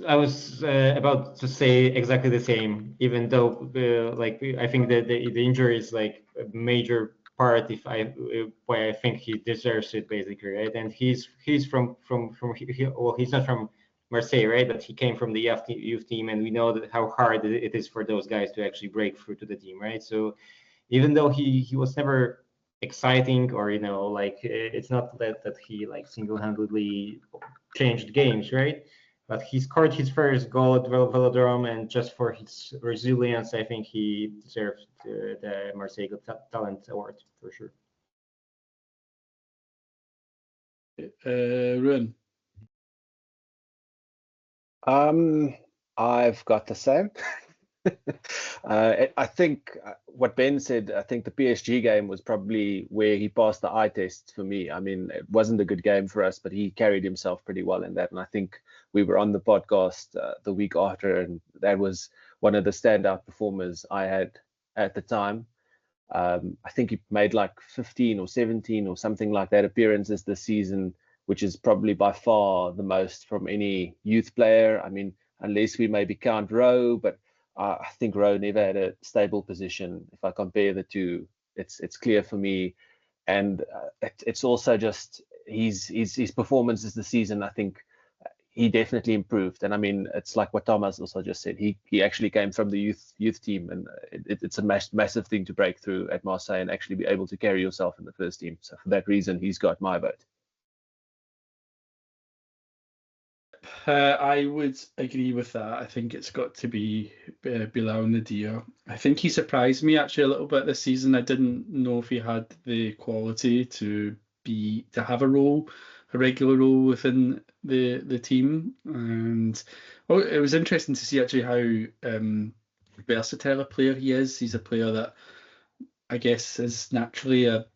about to say exactly the same. Even though, I think that the injury is like a major part. Why I think he deserves it, basically, right? And he's from he's not from Marseille, right? But he came from the youth team, and we know that how hard it is for those guys to actually break through to the team, right? So even though he was never exciting, or it's not that he like single-handedly changed games, right? But he scored his first goal at Velodrome, and just for his resilience, I think he deserves the Marseille Talent Award for sure. Ruan? I've got the same. I think what Ben said, I think the PSG game was probably where he passed the eye test for me. I mean, it wasn't a good game for us, but he carried himself pretty well in that. And I think we were on the podcast the week after, and that was one of the standout performers I had at the time. I think he made like 15 or 17 or something like that appearances this season, which is probably by far the most from any youth player. I mean, unless we maybe count Rowe, but I think Rowe never had a stable position. If I compare the two, it's clear for me. And it's also just his performances this season. I think he definitely improved. And I mean, it's like what Thomas also just said. He actually came from the youth team, and it's a massive thing to break through at Marseille and actually be able to carry yourself in the first team. So for that reason, he's got my vote. I would agree with that. I think it's got to be Bilal Nadia. I think he surprised me actually a little bit this season. I didn't know if he had the quality to have a regular role within the team. And it was interesting to see actually how versatile a player he is. He's a player that I guess is naturally a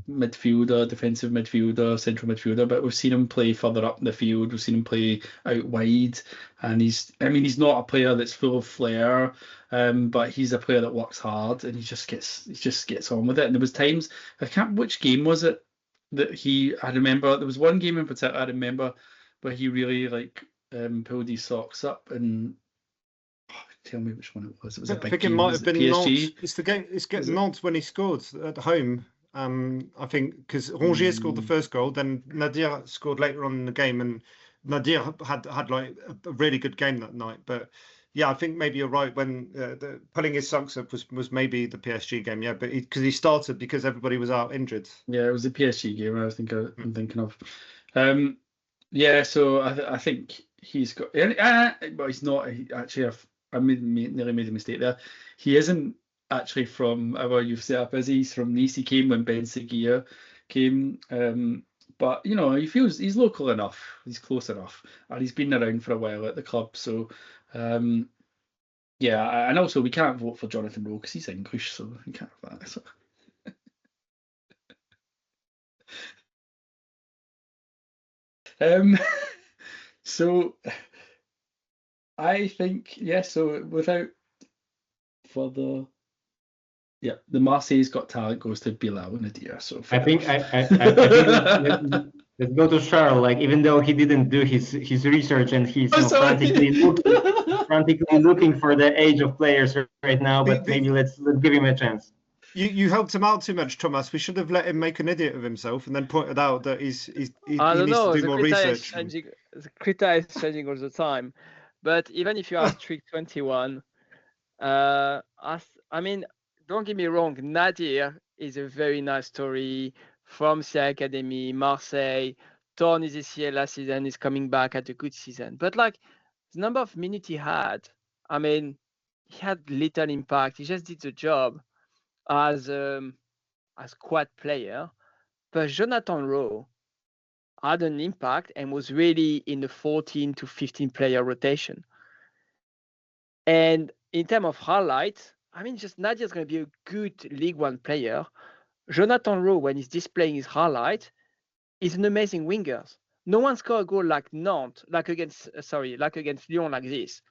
midfielder, defensive midfielder, central midfielder, but we've seen him play further up in the field. We've seen him play out wide, and he's not a player that's full of flair, but he's a player that works hard, and he just gets on with it. And there was times, I can't, which game was it that I remember there was one game in particular I remember where he really pulled his socks up and. Tell me which one it was. It was a big game. I think it might have been PSG. It's the game. It's Nantes when he scored at home. I think because Rongier scored the first goal, then Nadir scored later on in the game, and Nadir had like a really good game that night. But yeah, I think maybe you're right when pulling his socks up was maybe the PSG game. Yeah, but because he started because everybody was out injured. Yeah, it was the PSG game I'm thinking of. Yeah, so I think he's got, but he's not actually. I nearly made a mistake there. He isn't actually from our youth setup, is he? He's from Nice. He came when Ben Seguir came. But he feels he's local enough. He's close enough, and he's been around for a while at the club. So, yeah, and also we can't vote for Jonathan Rowe because he's English, so we can't have that. So. So I think, yeah, so without further, yeah, the Marseille's Got Talent goes to Bilal Nadir. So I think let's go to Charles. Like, even though he didn't do his research and he's frantically looking for the age of players right now, but maybe let's give him a chance. You helped him out too much, Thomas. We should have let him make an idiot of himself and then pointed out that he needs to do more research. The criteria is changing all the time. But even if you are strict 21, I mean, don't get me wrong, Nadir is a very nice story from the academy, Marseille, torn his ACL last season, is coming back at a good season. But like the number of minutes he had, I mean, he had little impact. He just did the job as squad player. But Jonathan Rowe had an impact and was really in the 14 to 15 player rotation. And in terms of highlights, I mean, just Nadir's going to be a good League One player. Jonathan Rowe, when he's displaying his highlight, is an amazing winger. No one scored a goal like Nantes, like against Lyon like this.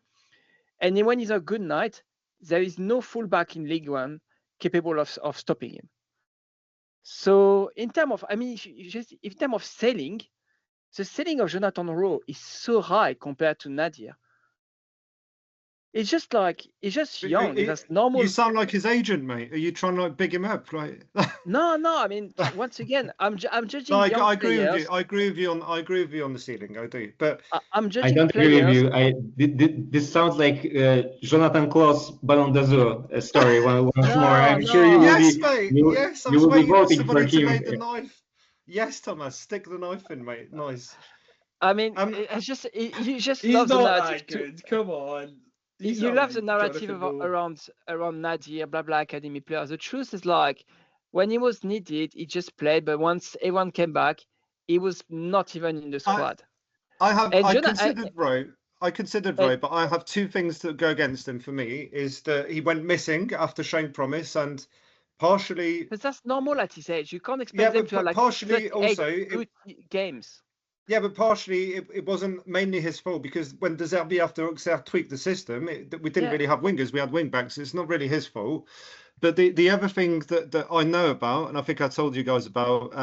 And when he's a good night, there is no fullback in League One capable of stopping him. So in terms of, I mean, in terms of selling, the selling of Jonathan Rowe is so high compared to Nadir. It's just young. That's normal. You sound like his agent, mate. Are you trying to like big him up, right? No. I mean, once again, I'm judging. No, I agree with you. I agree with you on the ceiling. I do, but I'm judging. I don't players. agree with you. This sounds like Jonathan Klaus Ballon d'Azur story. Once more, I'm sure you will be. Mate. Yes, I was waiting for somebody to make the knife. Yes, Thomas, stick the knife in, mate. Nice. I mean, it's just you just he's love not the that narrative. good. Come on. You love the narrative around Nadir, blah blah academy players. The truth is, like, when he was needed, he just played. But once everyone came back, he was not even in the squad. I considered Rowe, but I have two things that go against him for me. Is that he went missing after showing promise, and partially. But that's normal at his age. You can't expect them to have like partially also good games. Yeah, but partially it wasn't mainly his fault, because when De Zerbi after Auxerre tweaked the system, we didn't really have wingers. We had wing backs. It's not really his fault. But the other thing that I know about, and I think I told you guys about,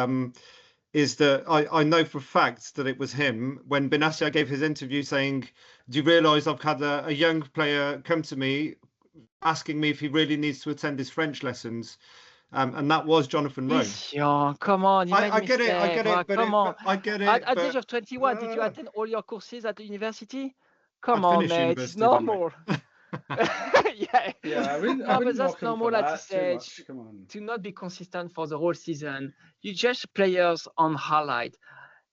is that I know for a fact that it was him when Benassia gave his interview saying, "Do you realise I've had a young player come to me asking me if he really needs to attend his French lessons?" And that was Jonathan Rowe. Yeah, come on. I get it. But come on. I get it. At the age of 21, did you attend all your courses at the university? Come on, mate. It's normal. Yeah. I but that's normal at this age. To not be consistent for the whole season. You judge players on highlight.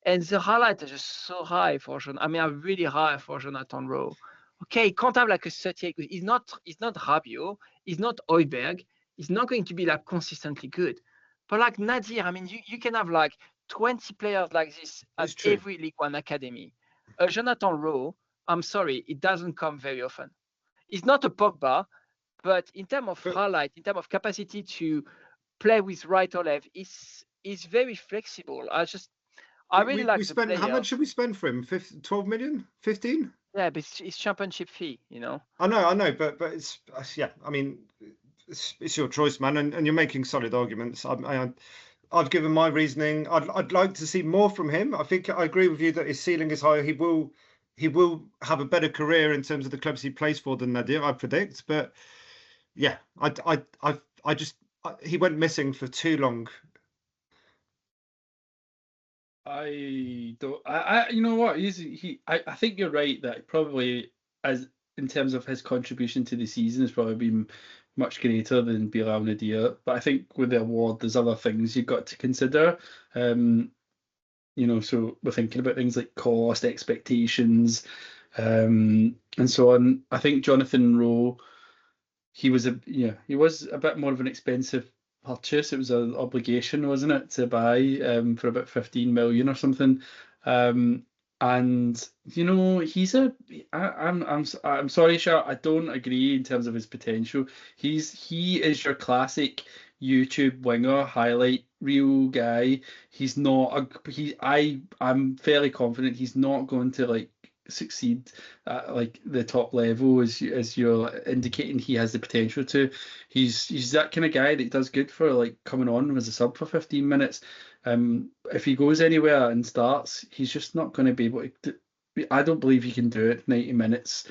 And the highlight is just so high for really high for Jonathan Rowe. Okay, he can't have like a 38. He's not Rabiot. He's not Højbjerg. He's not going to be like consistently good. But like Nadir, I mean, you can have like 20 players like this at every League One academy. Jonathan Rowe, I'm sorry, it doesn't come very often. He's not a Pogba, but in terms of highlight, in terms of capacity to play with right or left, he's very flexible. I really like the player. How much should we spend for him? 12 million? 15? Yeah, but it's championship fee, you know. I know, but it's I mean, it's your choice, man, and you're making solid arguments. I've given my reasoning. I'd like to see more from him. I think I agree with you that his ceiling is high. He will have a better career in terms of the clubs he plays for than Nadir, I predict. But yeah, he went missing for too long. You know what? I think you're right that probably, as in terms of his contribution to the season, has probably been much greater than Bilal Nadir. But I think with the award, there's other things you've got to consider. So we're thinking about things like cost, expectations, and so on. I think Jonathan Rowe, he was a bit more of an expensive purchase. It was an obligation, wasn't it, to buy for about 15 million or something. And he's I'm sorry, Shah, I don't agree in terms of his potential. He is your classic YouTube winger highlight reel guy. He's not I'm fairly confident he's not going to like succeed at like the top level as you're indicating he has the potential to. He's that kind of guy that does good for like coming on as a sub for 15 minutes. If he goes anywhere and starts, he's just not going to be able to. I don't believe he can do it 90 minutes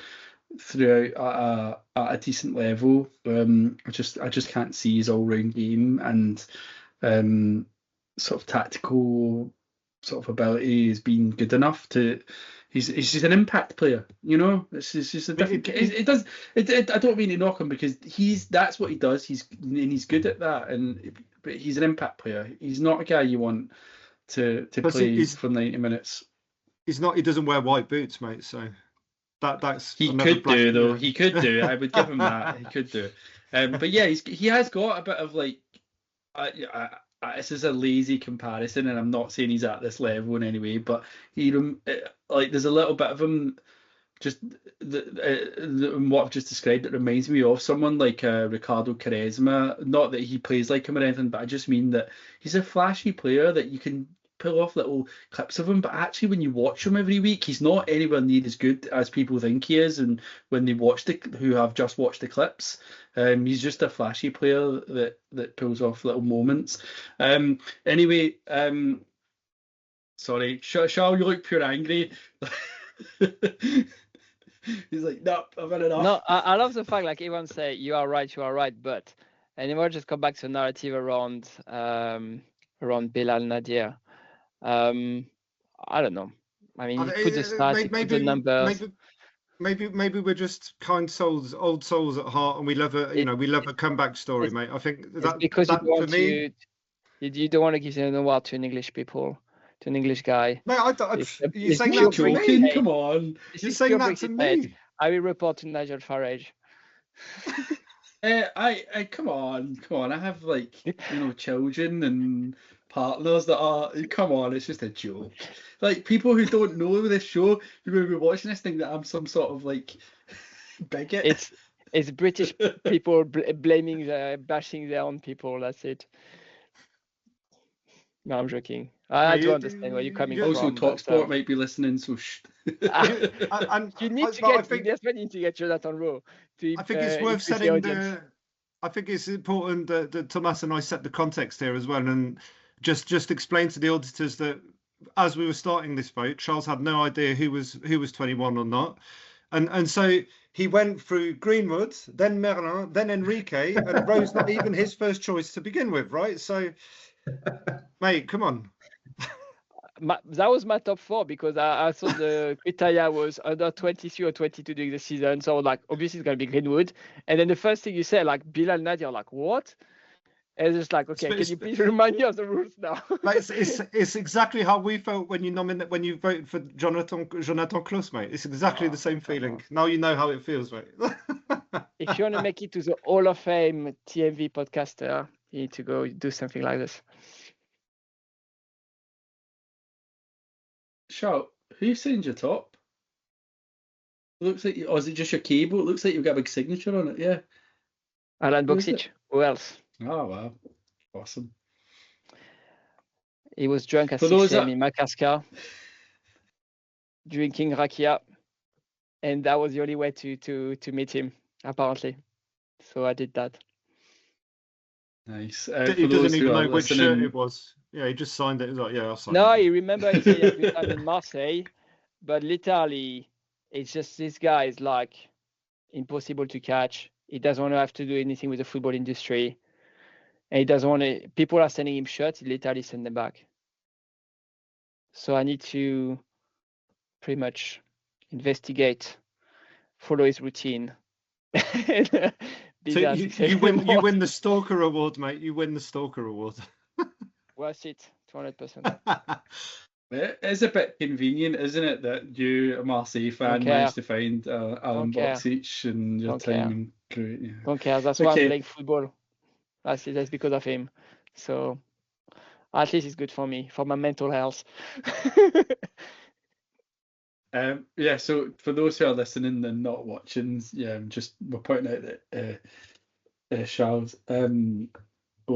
throughout at a decent level. I just can't see his all-round game and sort of tactical sort of ability as being good enough to. He's just an impact player, you know. It's just a different. I don't mean to knock him because that's what he does. He's good at that, but he's an impact player. He's not a guy you want to play for 90 minutes. He's not. He doesn't wear white boots, mate. So that's he could do though. He could do. I would give him that. He could do. But yeah, he has got a bit of like. This is a lazy comparison, and I'm not saying he's at this level in any way, but he like there's a little bit of him. Just what I've just described, it reminds me of someone like Ricardo Quaresma. Not that he plays like him or anything, but I just mean that he's a flashy player that you can pull off little clips of him, but actually when you watch him every week, he's not anywhere near as good as people think he is. And when they who have just watched the clips, he's just a flashy player that pulls off little moments. Anyway, sorry, Charles, you look pure angry. He's like, no, I've had enough. No, I love the fact like everyone say you are right, but anymore just come back to the narrative around Bilal Nadir. I don't know. I mean, put the stats, put the numbers. Maybe we're just kind souls, old souls at heart, and we love a comeback story, mate. I think that because that, you want for me, you don't want to give an award to an English to an English guy. No, you're saying that to me. Come on, you're saying that to me. I will report to Nigel Farage. I come on. I have like children and partners that are. Come on, it's just a joke. Like people who don't know this show, who will be watching this, think that I'm some sort of like bigot. It's British people bashing their own people. That's it. No, I'm joking. I do understand where you're coming from. Also, talkSPORT might be listening, so shh. You need to get Jonathan Rowe. I think it's worth setting I think it's important that Thomas and I set the context here as well, and just explain to the auditors that as we were starting this vote, Charles had no idea who was 21 or not, and so he went through Greenwood, then Merlin, then Enrique, and Rowe's not even his first choice to begin with, right? So, mate, come on. That was my top 4 because I thought the criteria was under 23 or 22 during the season. So like obviously it's gonna be Greenwood. And then the first thing you said, like Bilal Nadir, like what? And it's just like, okay, can you please remind me of the rules now? It's exactly how we felt when you voted for Jonathan Klaus, mate. It's exactly the same feeling. Now you know how it feels, mate. If you want to make it to the Hall of Fame TMV podcaster, you need to go do something like this. Shout, who signed your top? It looks like, or is it just your cable? It looks like you've got a big signature on it, yeah. Alan Boksic. Who else? Oh, wow. Awesome. He was drunk at 6 a.m. in Makaska, drinking rakia, and that was the only way to meet him, apparently. So I did that. Nice. He doesn't even know which shirt it was. Yeah, he just signed it. He was like, yeah, I'll sign it. No, he remembered he had a good time in Marseille, but literally, it's just this guy is like impossible to catch. He doesn't want to have to do anything with the football industry. And he doesn't want to, people are sending him shirts, he literally send them back. So I need to pretty much investigate, follow his routine. So you win the Stalker Award, mate. You win the Stalker Award. Worth it, 200%. It's a bit convenient, isn't it, that you, a Marseille fan, managed to find Alan Boksic and your time in crew. Yeah. Don't care. That's why I'm playing football. That's because of him. So at least it's good for me, for my mental health. Yeah, so for those who are listening and not watching, we're pointing out that Charles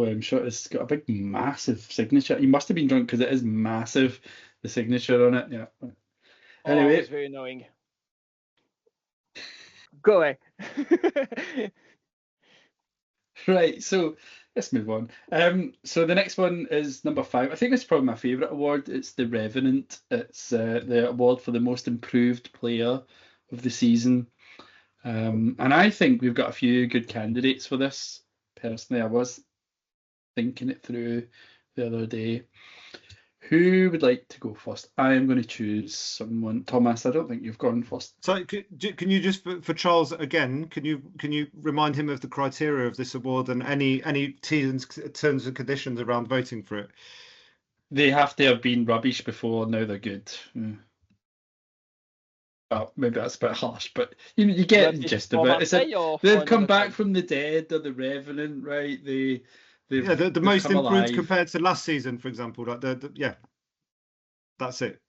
OM shot. It's got a big, massive signature. He must have been drunk because it is massive, the signature on it. Yeah. Anyway. It's very annoying. Go away. Right, so let's move on. So the next one is number 5. I think it's probably my favourite award. It's the Revenant. It's the award for the most improved player of the season. And I think we've got a few good candidates for this. Personally, I was thinking it through the other day. Who would like to go first? I am going to choose someone. Thomas, I don't think you've gone first. So can you just, for Charles again, can you remind him of the criteria of this award and any terms and conditions around voting for it? They have to have been rubbish before, now they're good. Well, maybe that's a bit harsh, but you get the gist of it. They've come back from the dead, or the Revenant, right? The most improved compared to last season, for example. Like that's it.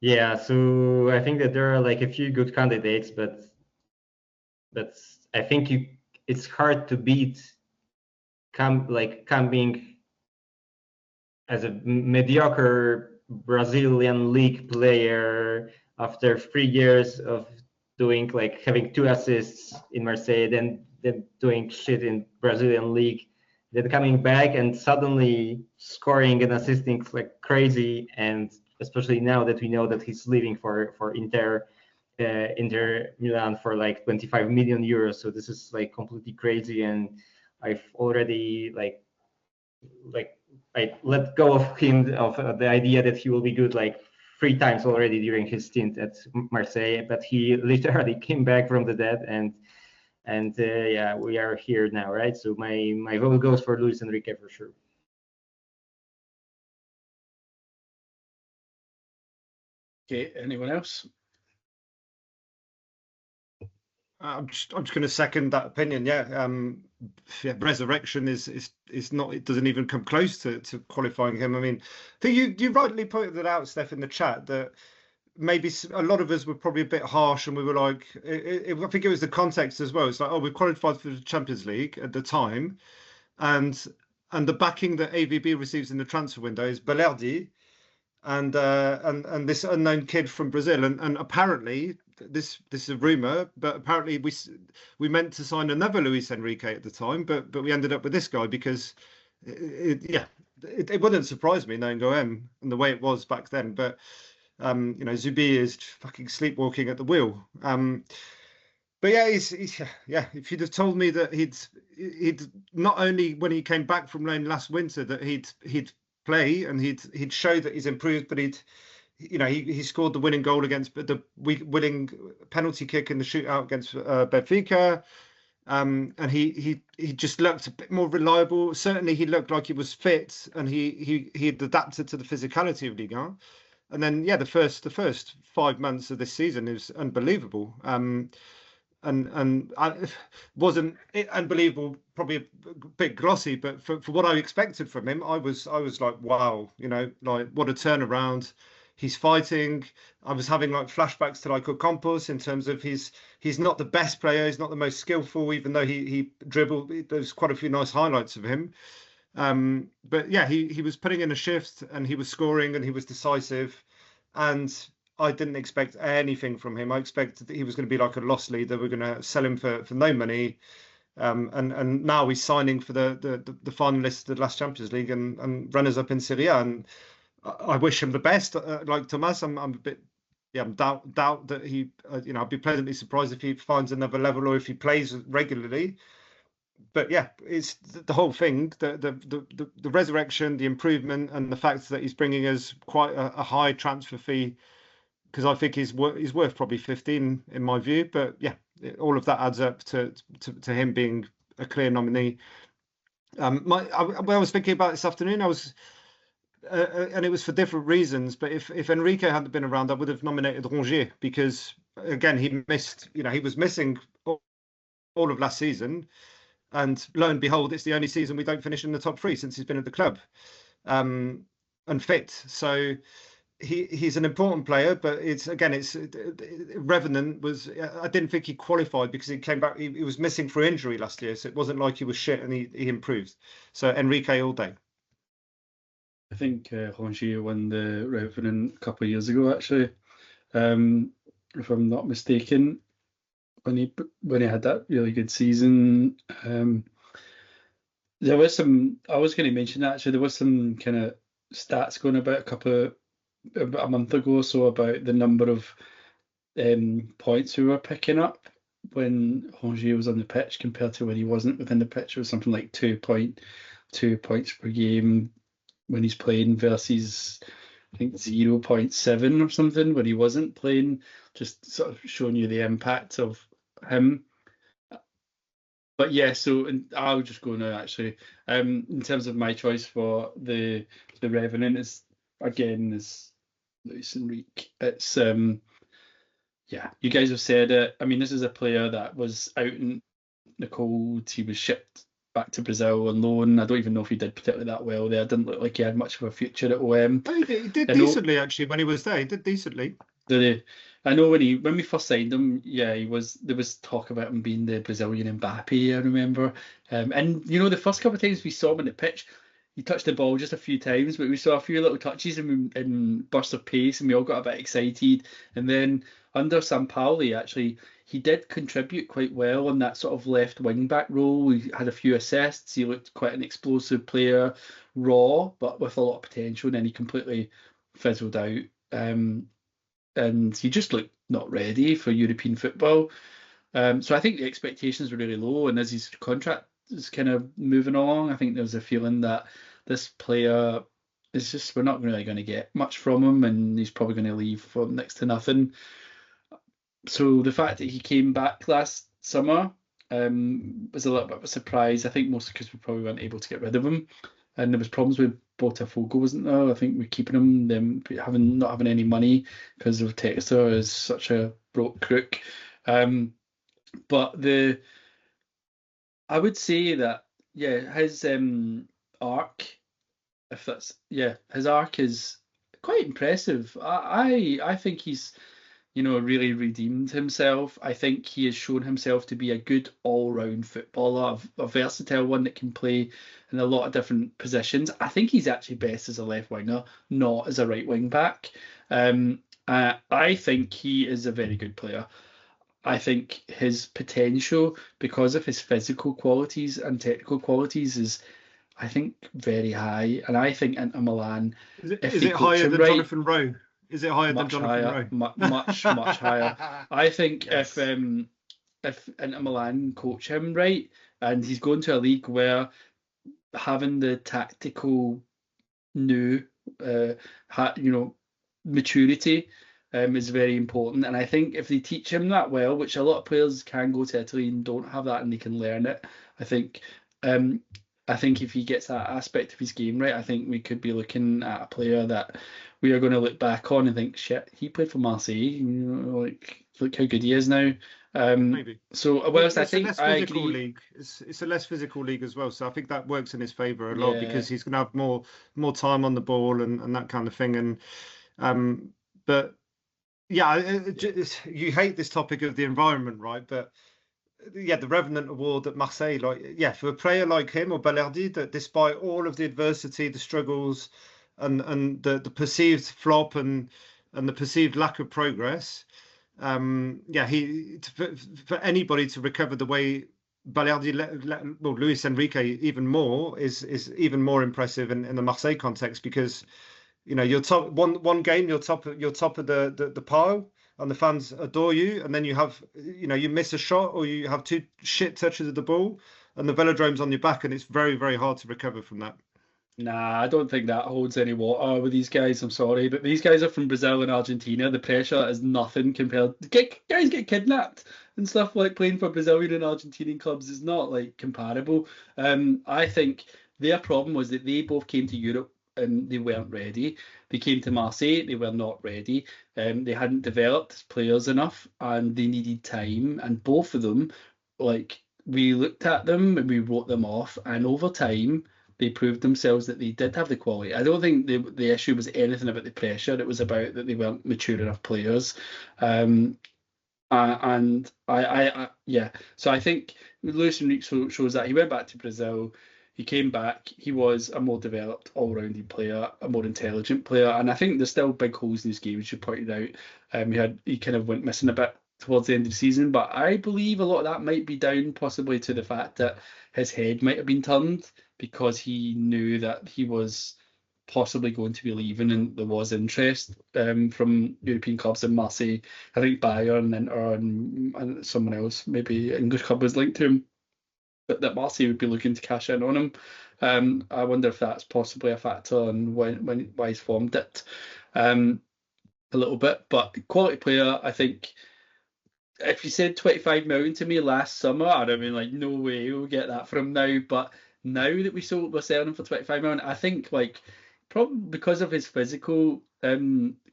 Yeah, so I think that there are like a few good candidates, but I think it's hard to beat coming as a mediocre Brazilian league player after 3 years of doing having 2 assists in Marseille, then doing shit in Brazilian league, then coming back and suddenly scoring and assisting like crazy, and especially now that we know that he's leaving for Inter Milan for like 25 million euros. So this is like completely crazy, and I've already I let go of him, of the idea that he will be good like 3 times already during his stint at Marseille, but he literally came back from the dead, and yeah, we are here now, right? So my vote goes for Luis Enrique for sure. Okay, anyone else? I'm just going to second that opinion. Yeah, Resurrection is not. It doesn't even come close to qualifying him. I mean, I think you rightly pointed that out, Steph, in the chat, that maybe a lot of us were probably a bit harsh, and we were like, I think it was the context as well. It's like, oh, we qualified for the Champions League at the time, and the backing that AVB receives in the transfer window is Balerdi, and this unknown kid from Brazil, and apparently this is a rumor, but apparently we meant to sign another Luis Enrique at the time, but we ended up with this guy because it wouldn't surprise me knowing OM and the way it was back then, but Zubi is fucking sleepwalking at the wheel. But yeah, he's if you'd have told me that he'd not only when he came back from loan last winter that he'd play and he'd show that he's improved, but he scored the winning goal against the winning penalty kick in the shootout against Benfica, and he just looked a bit more reliable. Certainly, he looked like he was fit, and he'd adapted to the physicality of Ligue 1. And then the first 5 months of this season is unbelievable. And wasn't it unbelievable? Probably a bit glossy, but for what I expected from him, I was like, wow, like what a turnaround. He's fighting. I was having like flashbacks to like Ocampos in terms of he's not the best player, he's not the most skillful, even though he dribbled. There's quite a few nice highlights of him. But yeah, he was putting in a shift, and he was scoring, and he was decisive, and I didn't expect anything from him. I expected that he was going to be like a loss leader. We're going to sell him for no money. And now he's signing for the finalists of the last Champions League and runners up in Serie A. And I wish him the best. Like Thomas, I'm a bit, doubt that he, I'd be pleasantly surprised if he finds another level or if he plays regularly. But yeah, it's the whole thing, the resurrection, the improvement, and the fact that he's bringing us quite a high transfer fee, because I think he's worth probably 15 in my view. But yeah, all of that adds up to him being a clear nominee. When I was thinking about this afternoon, I was, and it was for different reasons. But if Enrique hadn't been around, I would have nominated Rongier, because again, he missed. He was missing all of last season. And lo and behold, it's the only season we don't finish in the top 3 since he's been at the club, and fit. So he's an important player, but it's Revenant was. I didn't think he qualified because he came back. He was missing through injury last year, so it wasn't like he was shit and he improved. So Enrique all day. I think Rongier won the Revenant a couple of years ago, actually, if I'm not mistaken, when he had that really good season. There was some. I was going to mention that, actually. There was some kind of stats going about about a month ago or so about the number of points we were picking up when Rongier was on the pitch compared to when he wasn't within the pitch. It was something like 2.2 points per game when he's playing versus, I think, 0.7 or something when he wasn't playing, just sort of showing you the impact of him. But yeah, so I'll just go now, actually. In terms of my choice for the Revenant is Luis Enrique. It's yeah, you guys have said it. I mean, this is a player that was out in the cold. He was shipped back to Brazil on loan. I don't even know if he did particularly that well there. Didn't look like he had much of a future at OM. He did decently, actually, when he was there. He did decently. Did he? I know when we first signed him, yeah, there was talk about him being the Brazilian Mbappe, I remember. And you know, the first couple of times we saw him on the pitch, he touched the ball just a few times, but we saw a few little touches in bursts of pace, and we all got a bit excited. And then under Sampaoli, actually, he did contribute quite well on that sort of left wing back role. He had a few assists. He looked quite an explosive player, raw, but with a lot of potential. And then he completely fizzled out. And he just looked not ready for European football. So I think the expectations were really low. And as his contract is kind of moving along, I think there was a feeling that this player is just, we're not really going to get much from him, and he's probably going to leave for next to nothing. So the fact that he came back last summer was a little bit of a surprise. I think mostly because we probably weren't able to get rid of him. And there was problems with Botafogo, wasn't there? I think we're keeping him, them not having any money because of Textor is such a broke crook. But I would say that, yeah, his arc, his arc is quite impressive. I think he's, really redeemed himself. I think he has shown himself to be a good all-round footballer, a versatile one that can play in a lot of different positions. I think he's actually best as a left winger, not as a right wing back. I think he is a very good player. I think his potential, because of his physical qualities and technical qualities, is, I think, very high. And I think Inter Milan, is it higher than Jonathan Rowe? Is it higher than Jonathan Rowe? Much higher. I think if Inter Milan coach him right, and he's going to a league where having the tactical maturity is very important. And I think if they teach him that well, which a lot of players can go to Italy and don't have that, and they can learn it, I think if he gets that aspect of his game right, I think we could be looking at a player that we are going to look back on and think, shit, he played for Marseille. Look how good he is now. Maybe. So, whilst I think I agree, league. It's a less physical league as well. So I think that works in his favour a lot because he's going to have more time on the ball and that kind of thing. And but yeah, you hate this topic of the environment, right? But yeah, the Revenant Award at Marseille, for a player like him or Balerdi, that despite all of the adversity, the struggles, and the perceived flop and the perceived lack of progress, for anybody to recover the way Balerdi, Luis Enrique even more is even more impressive in the Marseille context, because you're top one game, you're top of the pile, and the fans adore you, and then you have you miss a shot or you have two shit touches of the ball and the velodrome's on your back, and it's very, very hard to recover from that. Nah, I don't think that holds any water with these guys. I'm sorry, but these guys are from Brazil and Argentina. The pressure is nothing compared. Guys get kidnapped and stuff, like playing for Brazilian and Argentinian clubs is not like comparable. I think their problem was that they both came to Europe and they weren't ready. They came to Marseille, they were not ready. They hadn't developed as players enough, and they needed time. And both of them, we looked at them and we wrote them off. And over time, they proved themselves that they did have the quality. I don't think the issue was anything about the pressure. It was about that they weren't mature enough players. And yeah. So I think Luis Enrique shows that he went back to Brazil. He came back. He was a more developed, all-rounded player, a more intelligent player, and I think there's still big holes in his game, as you pointed out. He kind of went missing a bit towards the end of the season, but I believe a lot of that might be down possibly to the fact that his head might have been turned because he knew that he was possibly going to be leaving, and there was interest from European clubs in Marseille. I think Bayern and someone else, maybe English club, was linked to him, but that Marseille would be looking to cash in on him. I wonder if that's possibly a factor and why he's formed it a little bit. But quality player, I think. If you said 25 million to me last summer, I'd have been like, no way, we'll get that from now. But now that we're selling him for 25 million, I think probably because of his physical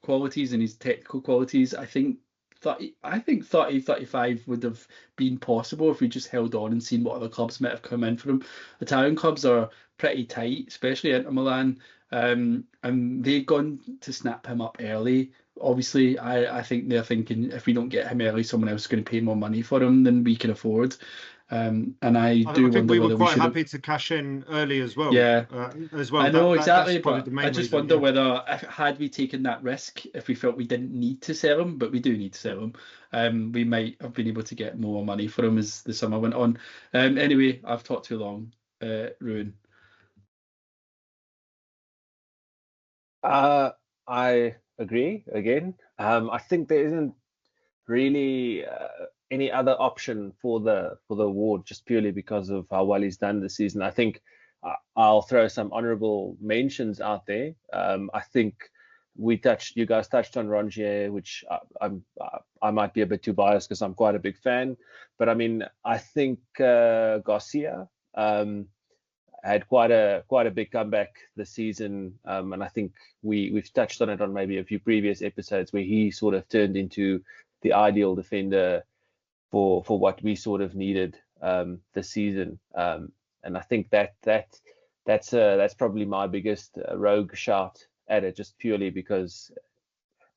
qualities and his technical qualities, I think 35 would have been possible if we just held on and seen what other clubs might have come in for him. Italian clubs are pretty tight, especially Inter Milan, and they've gone to snap him up early. Obviously, I think they're thinking if we don't get him early, someone else is going to pay more money for him than we can afford. And I think we were quite happy to cash in early as well. Yeah, as well. I know exactly, but I just wonder whether had we taken that risk, if we felt we didn't need to sell him, but we do need to sell him, we might have been able to get more money for him as the summer went on. Anyway, I've talked too long. Ruin. I agree again. I think there isn't really any other option for the award, just purely because of how well he's done this season. I think I'll throw some honourable mentions out there. I think you guys touched on Rongier, which I might be a bit too biased because I'm quite a big fan. But I mean, I think Garcia had quite a big comeback this season, and I think we've touched on it on maybe a few previous episodes where he sort of turned into the ideal defender for what we sort of needed this season, and I think that's probably my biggest rogue shout at it, just purely because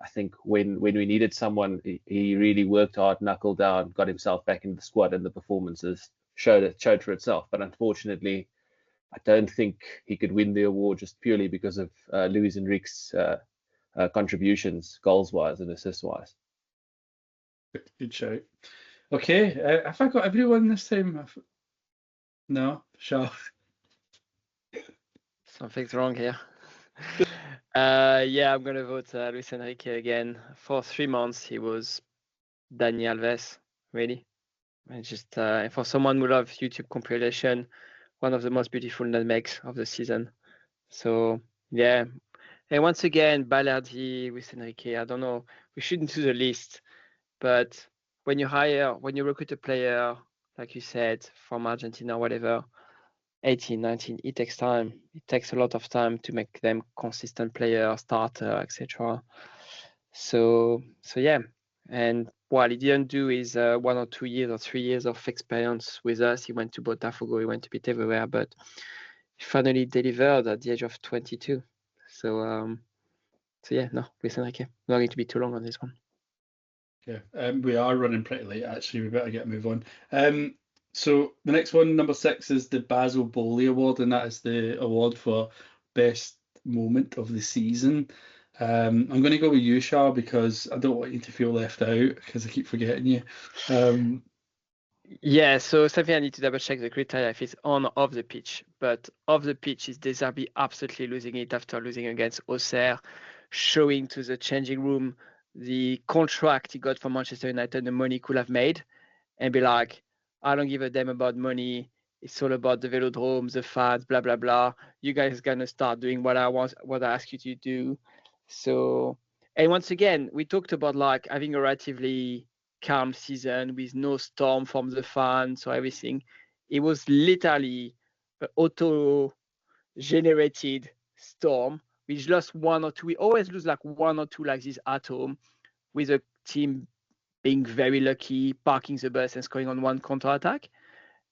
I think when we needed someone, he really worked hard, knuckled down, got himself back into the squad, and the performances showed for itself. But unfortunately, I don't think he could win the award just purely because of Luis Enrique's contributions, goals-wise and assist-wise. Good shout. Okay, have I got everyone this time? No, sure. Something's wrong here. Yeah, I'm going to vote Luis Enrique again. For 3 months, he was Dani Alves, really. And just for someone who loves YouTube compilation, one of the most beautiful nutmegs of the season. So, yeah. And once again, Balerdi, Luis Enrique, I don't know, we shouldn't do the list, but when you recruit a player, like you said, from Argentina or whatever, 18, 19, it takes time. It takes a lot of time to make them consistent player, starter, etc. So yeah. And while he didn't do his 1 or 2 years or 3 years of experience with us, he went to Botafogo, he went to bit everywhere, but he finally delivered at the age of 22. So yeah, no, Luis Enrique. Not going to be too long on this one. Yeah, we are running pretty late, actually. We better get a move on. So the next one, number 6, is the Basile Boli Award, and that is the award for best moment of the season. I'm going to go with you, Shah, because I don't want you to feel left out because I keep forgetting you. Yeah, so something I need to double check the criteria if it's on or off the pitch. But off the pitch is De Zerbi absolutely losing it after losing against Auxerre, showing to the changing room the contract he got from Manchester United, the money he could have made, and be like, I don't give a damn about money. It's all about the velodrome, the fans, blah, blah, blah. You guys are going to start doing what I ask you to do. So, and once again, we talked about like having a relatively calm season with no storm from the fans or everything. It was literally an auto-generated storm. We lost 1 or 2. We always lose like 1 or 2 like this at home, with a team being very lucky, parking the bus and scoring on one counter-attack.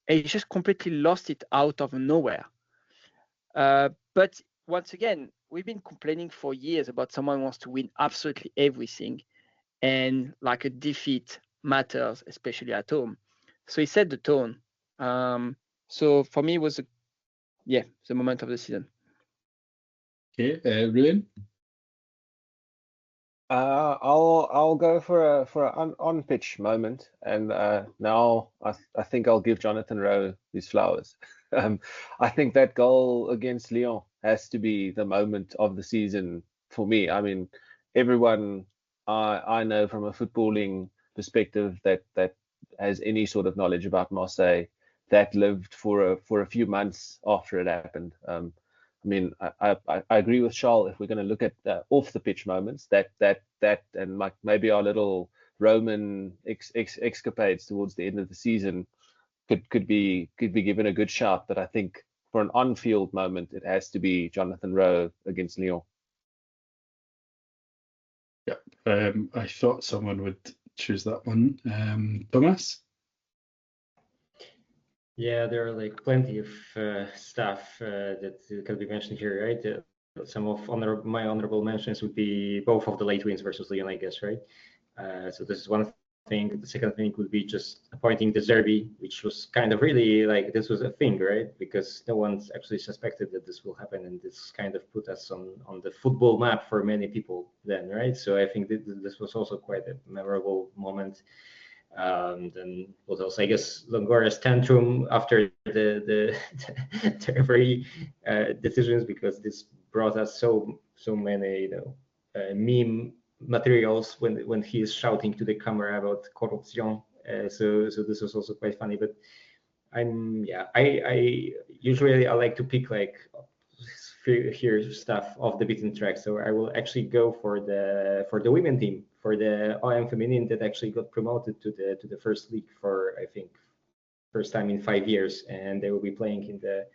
And he just completely lost it out of nowhere. But once again, we've been complaining for years about someone who wants to win absolutely everything, and like a defeat matters, especially at home. So he set the tone. So for me, it was the moment of the season. Okay, Ruin. I'll go for an on pitch moment, and now I think I'll give Jonathan Rowe his flowers. I think that goal against Lyon has to be the moment of the season for me. I mean, everyone I know from a footballing perspective that has any sort of knowledge about Marseille, that lived for a few months after it happened. I mean, I agree with Charles. If we're going to look at off the pitch moments, that and like maybe our little Roman escapades towards the end of the season could be given a good shout. But I think for an on-field moment, it has to be Jonathan Rowe against Lyon. Yeah, I thought someone would choose that one. Thomas. Yeah, there are like plenty of stuff that can be mentioned here, right? Some of my honorable mentions would be both of the late wins versus Lyon, I guess, right? So this is one thing. The second thing would be just appointing De Zerbi, which was kind of really like this was a thing, right? Because no one's actually suspected that this will happen, and this kind of put us on the football map for many people then, right? So I think this was also quite a memorable moment. Then what else? I guess Longoria's tantrum after the referee decisions, because this brought us so many meme materials when he is shouting to the camera about corruption. So this was also quite funny. But I usually like to pick like here stuff off the beaten track. So I will actually go for the women team, for the OM Feminine that actually got promoted to the first league for, I think, first time in 5 years, and they will be playing in the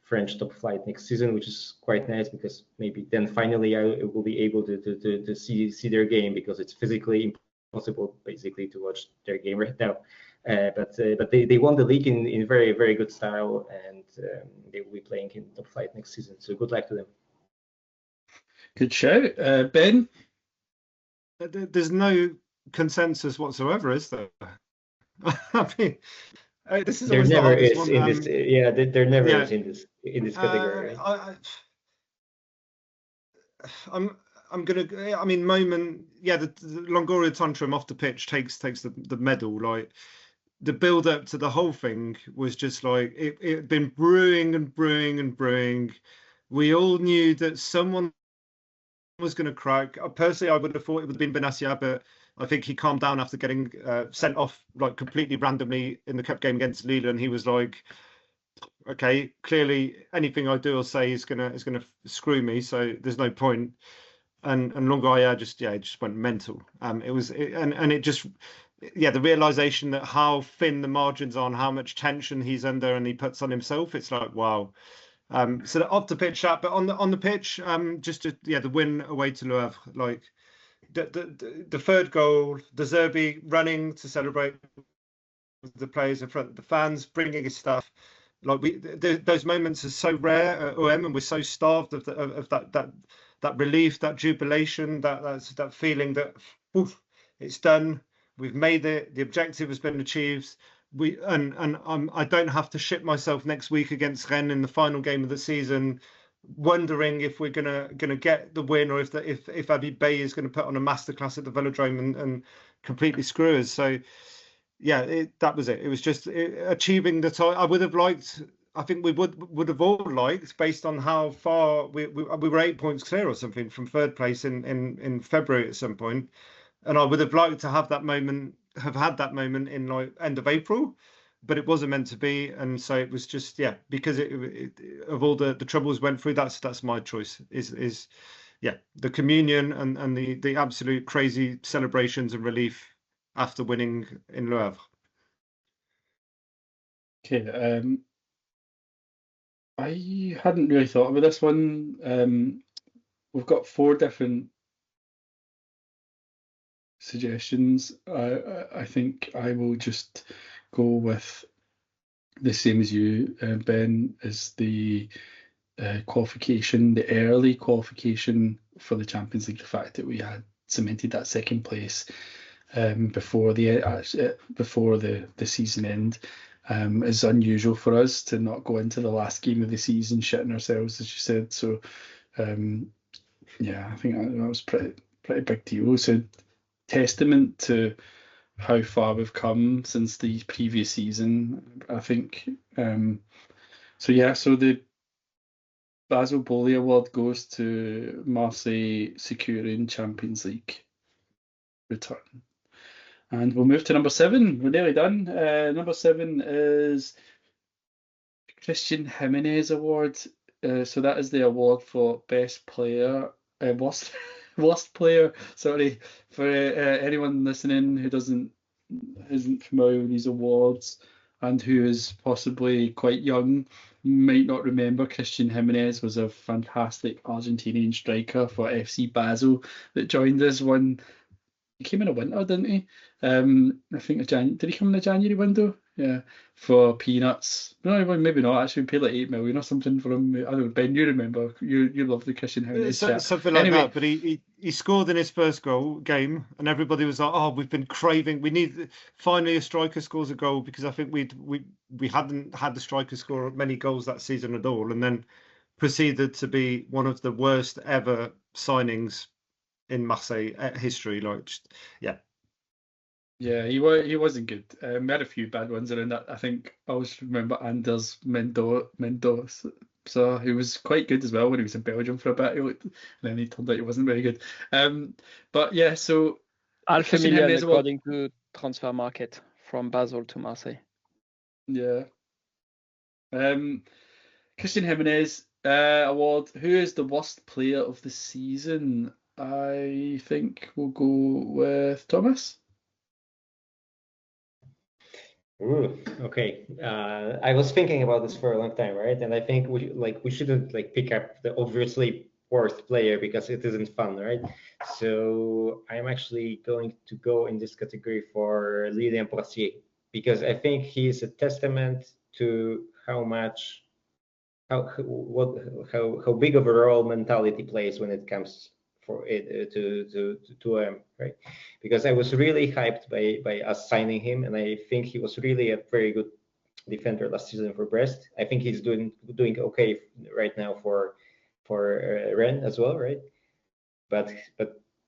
French top flight next season, which is quite nice because maybe then finally I will be able to see their game, because it's physically impossible basically to watch their game right now. But they won the league in very, very good style, and they will be playing in top flight next season. So good luck to them. Good shout. Ben? There's no consensus whatsoever, is there? I mean, this is there always never the hardest is one. in this. Yeah, there never is in this category. Right? I'm gonna. I mean, moment. Yeah, the Longoria tantrum off the pitch takes the medal. Like the build up to the whole thing was just like it had been brewing and brewing and brewing. We all knew that someone was going to crack. Personally, I would have thought it would have been Benassia, but I think he calmed down after getting sent off like completely randomly in the cup game against Lille, and he was like, "Okay, clearly anything I do or say is gonna screw me, so there's no point." And Longoria just went mental. It just the realization that how thin the margins are, and how much tension he's under, and he puts on himself. It's like wow. So off the pitch chat, but on the pitch, the win away to Le Havre, like the third goal, De Zerbi running to celebrate with the players in front of the fans, bringing his stuff. Like those moments are so rare at OM, and we're so starved of that relief, that jubilation, that feeling that it's done, we've made it, the objective has been achieved. I don't have to shit myself next week against Rennes in the final game of the season, wondering if we're gonna get the win, or if Abi Bay is going to put on a masterclass at the Velodrome and completely screw us. So yeah, that was it. It was just achieving the time. I would have liked. I think we would have all liked, based on how far we were 8 points clear or something from third place in February at some point, and I would have liked to have had that moment in like end of April, but it wasn't meant to be, and so it was just because of all the troubles went through. That's my choice. Is the communion and the absolute crazy celebrations and relief after winning in Le Havre. Okay. I hadn't really thought about this one. We've got 4 different suggestions. I think I will just go with the same as you, Ben, as the qualification, the early qualification for the Champions League, the fact that we had cemented that second place before the season end is unusual for us to not go into the last game of the season shitting ourselves, as you said. So yeah, I think that was pretty big deal. So testament to how far we've come since the previous season, I think. So yeah, so the Basile Boli Award goes to Marseille securing Champions League return. And we'll move to number 7. We're nearly done. Number 7 is Christian Gimenez Award. So that is the award for best player, worst player. Sorry for anyone listening who isn't familiar with these awards and who is possibly quite young. Might not remember Christian Gimenez was a fantastic Argentinian striker for FC Basel that joined us. He came in a winter, didn't he? I think did he come in a January window? Yeah, for peanuts. No, maybe not. Actually, we paid like 8 million or something for him. I don't know, Ben, you remember? You love the Christian Gimenez chat. Something like that. But he scored in his first game, and everybody was like, "Oh, we've been craving. We need finally a striker scores a goal," because I think we hadn't had the striker score many goals that season at all, and then proceeded to be one of the worst ever signings in Marseille history. Yeah, he wasn't good. We had a few bad ones around that. I think I always remember Anders Mendoza. So he was quite good as well when he was in Belgium for a bit. And then he turned out he wasn't very good. But yeah, so half a million according to transfer market from Basel to Marseille. Yeah. Christian Gimenez award. Who is the worst player of the season? I think we'll go with Thomas. Ooh, okay. I was thinking about this for a long time, right? And I think we shouldn't pick up the obviously worst player because it isn't fun, right? So I'm actually going to go in this category for Lilian Brassier because I think he is a testament to how big of a role mentality plays when it comes for it to right, because I was really hyped by us signing him, and I think he was really a very good defender last season for Brest. I think he's doing okay right now for Rennes as well, right? But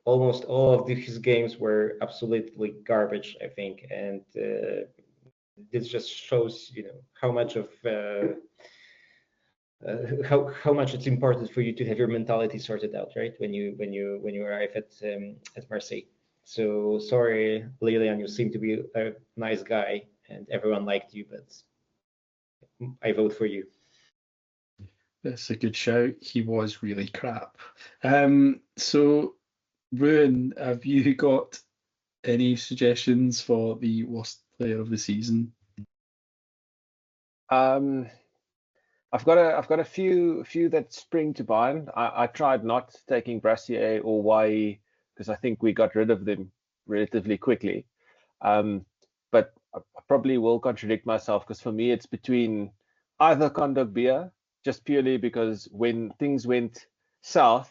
almost all of his games were absolutely garbage, I think, and this just shows how much of how much it's important for you to have your mentality sorted out, right? When you arrive at Marseille. So sorry, Lilian, you seem to be a nice guy and everyone liked you, but I vote for you. That's a good shout. He was really crap. So, Ruin, have you got any suggestions for the worst player of the season? I've got a few that spring to mind. I tried not taking Brassier or Wai because I think we got rid of them relatively quickly. But I probably will contradict myself because for me it's between either Kondogbia, just purely because when things went south,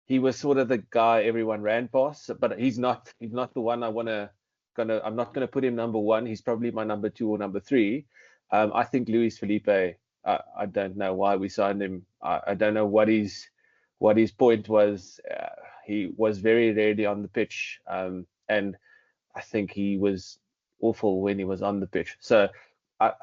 he was sort of the guy everyone ran past. But he's not the one I'm not gonna put him number 1. He's probably my number 2 or number 3. I think Luis Felipe. I don't know why we signed him. I don't know what his point was. He was very rarely on the pitch, and I think he was awful when he was on the pitch. So I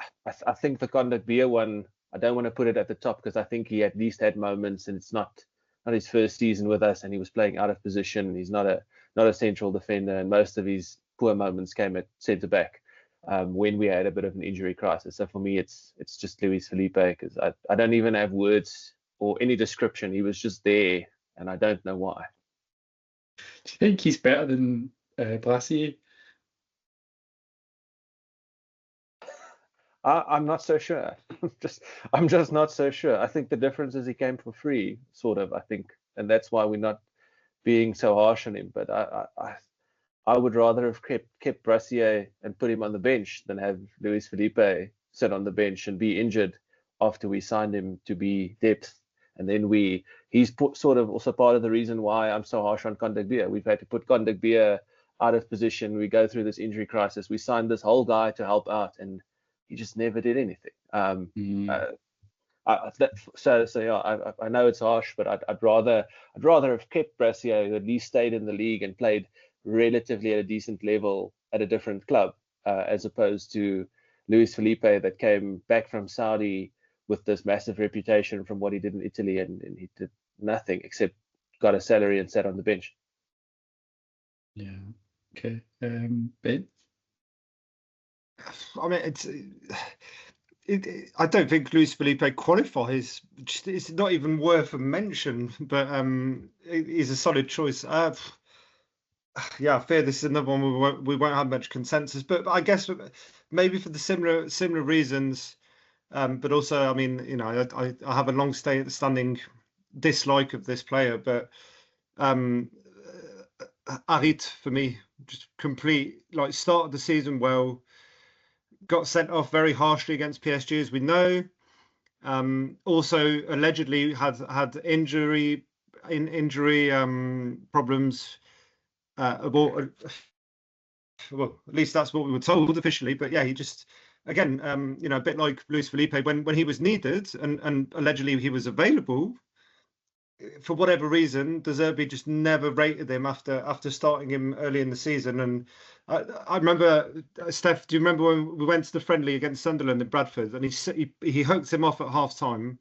think the Kondogbia one, I don't want to put it at the top because I think he at least had moments, and it's not his first season with us, and he was playing out of position. He's not a central defender, and most of his poor moments came at centre back. When we had a bit of an injury crisis. So for me, it's just Luis Felipe because I don't even have words or any description. He was just there, and I don't know why. Do you think he's better than Brassier? I'm not so sure. I'm just not so sure. I think the difference is he came for free, sort of. I think, and that's why we're not being so harsh on him. But I would rather have kept Brassier and put him on the bench than have Luis Felipe sit on the bench and be injured after we signed him to be depth And then he's sort of also part of the reason why I'm so harsh on Kondogbia. We've had to put Kondogbia out of position. We go through this injury crisis. We signed this whole guy to help out, and he just never did anything. I know it's harsh, but I'd rather have kept Brassier, who at least stayed in the league and played relatively at a decent level at a different club, as opposed to Luis Felipe that came back from Saudi with this massive reputation from what he did in Italy, and he did nothing except got a salary and sat on the bench. Yeah. Okay. Ben? I mean, I don't think Luis Felipe qualifies. It's not even worth a mention, but he's a solid choice. Yeah, I fear this is another one we won't have much consensus, but I guess maybe for the similar reasons. But also, I mean, you know, I have a long-standing dislike of this player, but Harit for me, just complete, like, started the season well, got sent off very harshly against PSG, as we know. Also, allegedly had injury problems. Well, at least that's what we were told officially. But yeah, he just, again, you know, a bit like Luis Felipe, when he was needed and allegedly he was available, for whatever reason, De Zerbi just never rated him after starting him early in the season. And I remember, Steph, do you remember when we went to the friendly against Sunderland in Bradford, and he hooked him off at half time,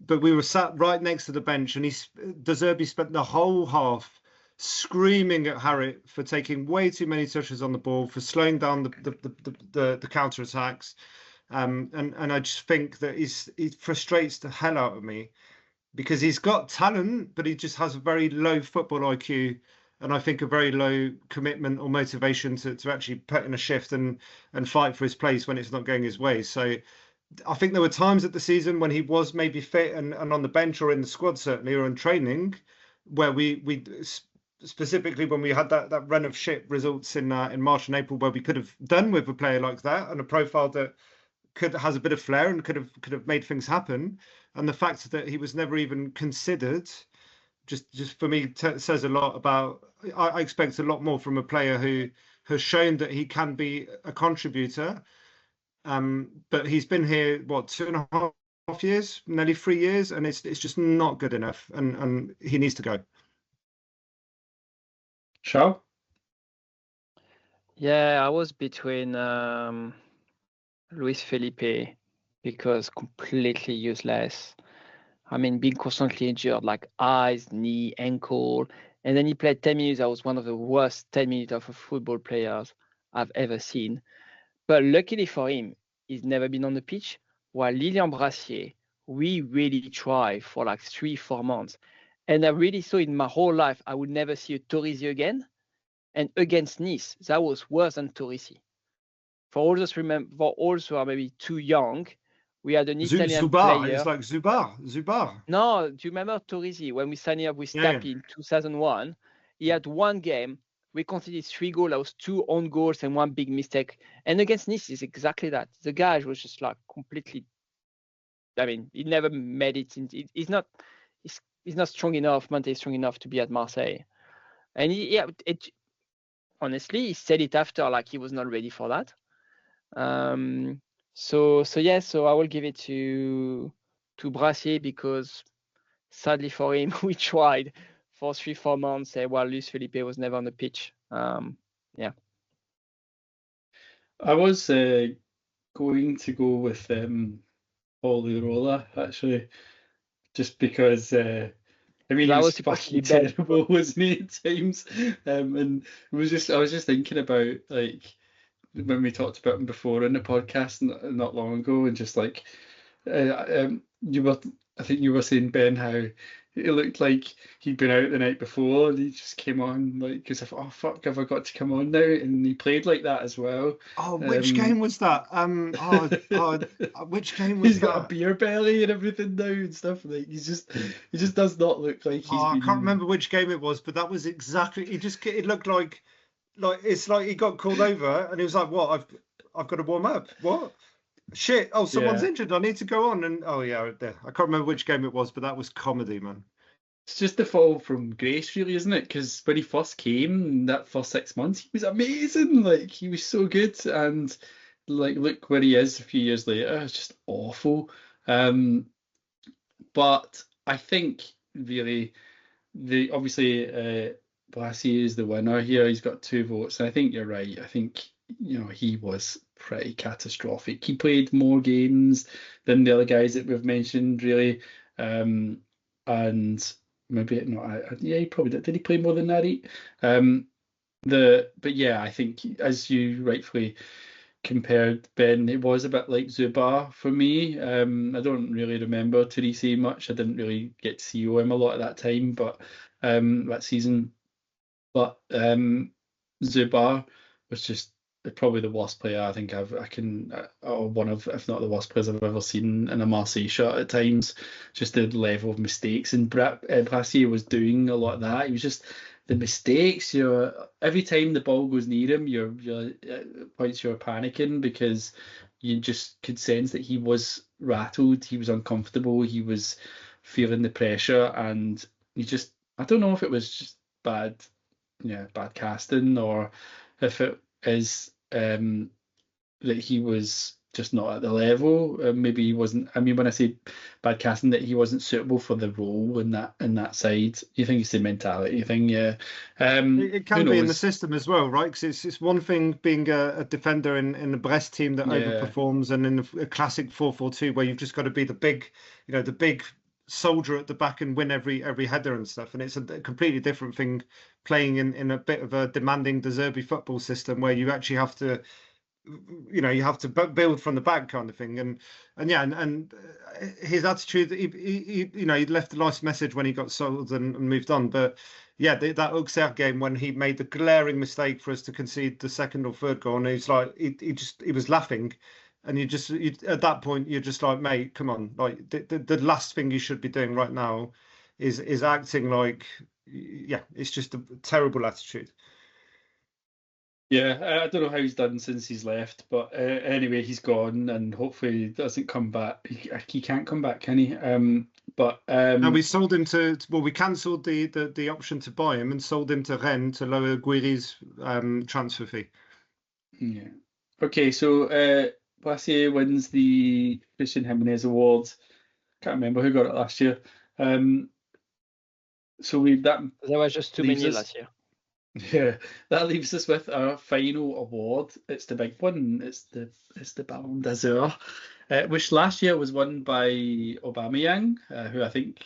but we were sat right next to the bench, and De Zerbi spent the whole half screaming at Harit for taking way too many touches on the ball, for slowing down the counter attacks, and I just think that he frustrates the hell out of me, because he's got talent, but he just has a very low football IQ, and I think a very low commitment or motivation to actually put in a shift and fight for his place when it's not going his way. So I think there were times at the season when he was maybe fit and on the bench or in the squad, certainly, or in training, where we specifically when we had that run of shit results in March and April, where we could have done with a player like that and a profile that has a bit of flair and could have made things happen. And the fact that he was never even considered, just for me, says a lot about. I expect a lot more from a player who has shown that he can be a contributor. But he's been here, what, 2.5 years, nearly 3 years, and it's just not good enough, and he needs to go. Charles? Yeah, I was between Luis Felipe, because completely useless. I mean, being constantly injured, like eyes, knee, ankle. And then he played 10 minutes. That was one of the worst 10 minutes of a football players I've ever seen. But luckily for him, he's never been on the pitch. While Lilian Brassier, we really tried for like 3-4 months. And I really saw in my whole life, I would never see a Torisi again. And against Nice, that was worse than Torisi. For all those who are maybe too young, we had an Italian player. It's like Zubar. No, do you remember Torisi when we signed up with Stapi in 2001? He had one game. We conceded 3 goals. That was 2 own goals and 1 big mistake. And against Nice, it's exactly that. The guy was just like completely. I mean, he never made it. He's not strong enough, mentally strong enough to be at Marseille. And honestly, he said it after, like he was not ready for that. So I will give it to Brassier, because sadly for him, we tried for 3-4 months while Luis Felipe was never on the pitch. Yeah. I was going to go with Olirola, actually, just because I mean, he was fucking terrible, wasn't he, at times? And I was just thinking about, like, when we talked about him before in the podcast not long ago, and just like I think you were saying, Ben, how it looked like he'd been out the night before and he just came on like as if, oh fuck, have I got to come on now? And he played like that as well. Oh, which game was that? Which game was he's got a beer belly and everything now and stuff. Like he just does not look like he's I can't remember which game it was, but that was exactly. It looked like it's like he got called over and he was like, "What? I've got to warm up. What?" Shit! Oh, someone's Yeah. injured. I need to go on. And oh yeah, there. I can't remember which game it was, but that was comedy, man. It's just the fall from grace, really, isn't it? Because when he first came, that first 6 months, he was amazing. Like, he was so good. And, like, look where he is a few years later. It's just awful. But I think, really, obviously, Blassie is the winner here. He's got 2 votes. And I think you're right. I think, he was pretty catastrophic. He played more games than the other guys that we've mentioned, really. And maybe not. Yeah, he probably did. Did he play more than Nari? But yeah, I think as you rightfully compared, Ben, it was a bit like Zubar for me. I don't really remember Teresi much. I didn't really get to see him a lot at that time, but that season. But Zubar was just probably the worst player I think or one of, if not the worst players I've ever seen in a Marseille shirt at times. Just the level of mistakes, and Brassier was doing a lot of that. He was just the mistakes. Every time the ball goes near him, you're points you're panicking because you just could sense that he was rattled, he was uncomfortable, he was feeling the pressure, and I don't know if it was just bad casting, or if it is that he was just not at the level. Maybe he wasn't. I mean, when I say bad casting, that he wasn't suitable for the role in that side. You think it's the mentality thing, yeah. It can be in the system as well, right? Because it's one thing being a defender in the Brest team that overperforms, and in a classic 4-4-2 where you've just got to be the big soldier at the back and win every header and stuff. And it's a completely different thing playing in a bit of a demanding De Zerbi football system where you actually have to, you have to build from the back kind of thing. And his attitude, he left a nice message when he got sold and moved on. But yeah, that Auxerre game when he made the glaring mistake for us to concede the second or third goal, and he's like, he was laughing. And at that point, you're just like, mate, come on. Like the last thing you should be doing right now is acting like, it's just a terrible attitude. Yeah, I don't know how he's done since he's left, but anyway, he's gone, and hopefully he doesn't come back. He can't come back, can he? No, we sold him we cancelled the option to buy him and sold him to Rennes to lower Guiri's transfer fee. Yeah. Okay, so Blassier wins the Christian Gimenez Awards. Can't remember who got it last year. So there was just too many last year. Yeah, that leaves us with our final award. It's the big one. It's the Ballon d'Azur, which last year was won by Aubameyang, who I think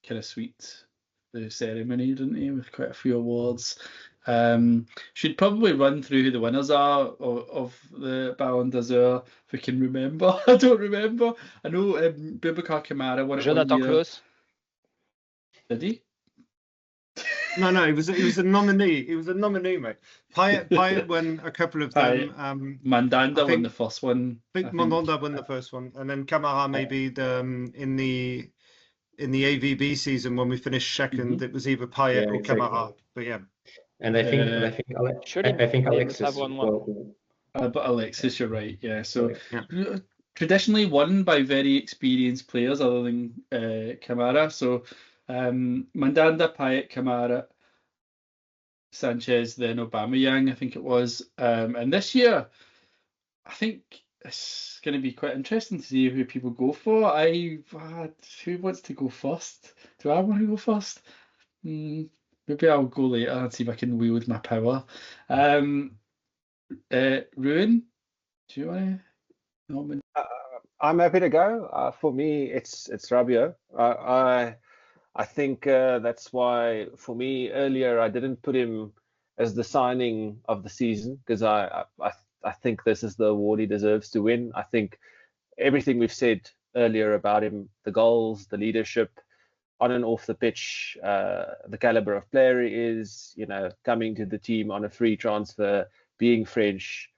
kind of swept the ceremony, didn't he, with quite a few awards. Should probably run through who the winners are of the Ballon d'Azur, if we can remember. I don't remember. I know Boubacar Kamara won it Jonathan 1 year. Klaus. Did he? No, he was a nominee. He was a nominee, mate. Payet won a couple of them. Mandanda won the first one. I think Mandanda won the first one, and then Kamara maybe in the AVB season when we finished second, it was either Payet or Kamara. But yeah. And I think Alexis. But Alexis, you're right. Yeah. So traditionally won by very experienced players other than Kamara. So Mandanda, Payet, Kamara, Sanchez, then Aubameyang, I think it was. And this year, I think it's going to be quite interesting to see who people go for. Who wants to go first? Do I want to go first? Maybe I'll go later and see if I can wield my power. Ruin, do you want to nominate? I'm happy to go. For me, it's Rabiot. I think that's why, for me, earlier I didn't put him as the signing of the season, because I think this is the award he deserves to win. I think everything we've said earlier about him, the goals, the leadership, on and off the pitch, the caliber of player he is, coming to the team on a free transfer, being French,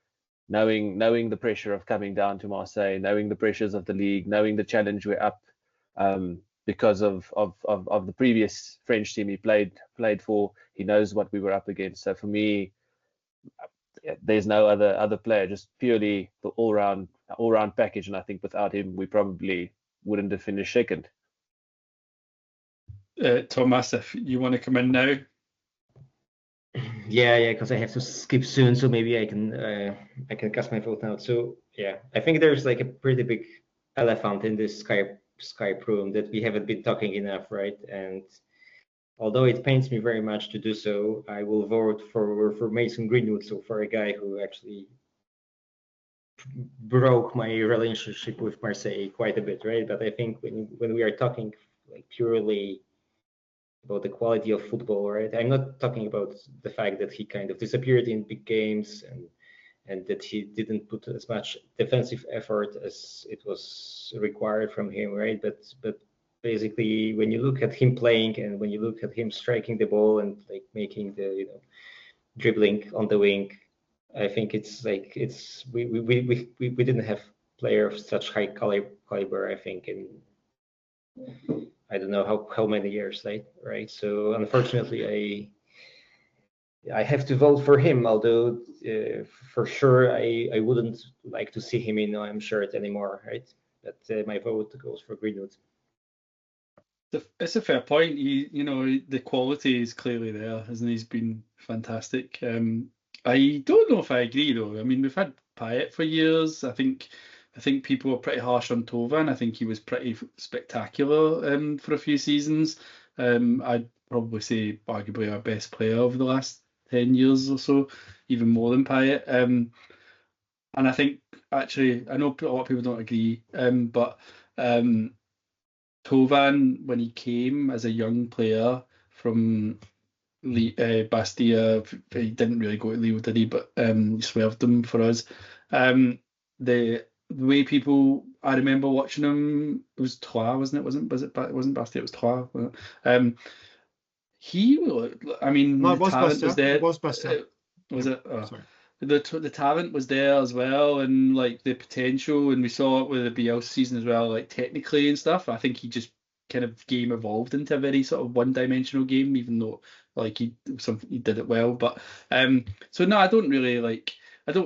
knowing the pressure of coming down to Marseille, knowing the pressures of the league, knowing the challenge we're up. Because of the previous French team he played for, he knows what we were up against. So for me, there's no other player, just purely the all-round package. And I think without him, we probably wouldn't have finished second. Thomas, if you want to come in now. Yeah, because I have to skip soon, so maybe I can cast my vote now. So yeah, I think there's like a pretty big elephant in this Skype room that we haven't been talking enough, right? And although it pains me very much to do so, I will vote for Mason Greenwood. So for a guy who actually broke my relationship with Marseille quite a bit, right? But I think when we are talking like purely about the quality of football, right? I'm not talking about the fact that he kind of disappeared in big games and that he didn't put as much defensive effort as it was required from him, right? But basically, when you look at him playing and when you look at him striking the ball and like making the dribbling on the wing, I think it's like we didn't have player of such high caliber. I think in I don't know how many years, right? So unfortunately, I have to vote for him. Although for sure I wouldn't like to see him in I'm shirt anymore, right? But my vote goes for Greenwood. It's a fair point. The quality is clearly there, hasn't he? He's been fantastic. I don't know if I agree though. I mean, we've had Payet for years. I think people were pretty harsh on Tovan. I think he was pretty spectacular for a few seasons. I'd probably say arguably our best player over the last 10 years or so, even more than Payet. And I think actually, I know a lot of people don't agree, but Tovan, when he came as a young player from Bastia, he didn't really go to Lille, did he? But he swerved them for us. The way people, I remember watching him, it was Troyes, wasn't it? It wasn't Bastia, it was Troyes. I mean, No, the talent was there. It was Bastia. Was it? Oh. Sorry. The talent was there as well, and like the potential, and we saw it with the BL season as well, like technically and stuff. I think he just kind of game evolved into a very sort of one-dimensional game, even though like he did it well. But so no, I don't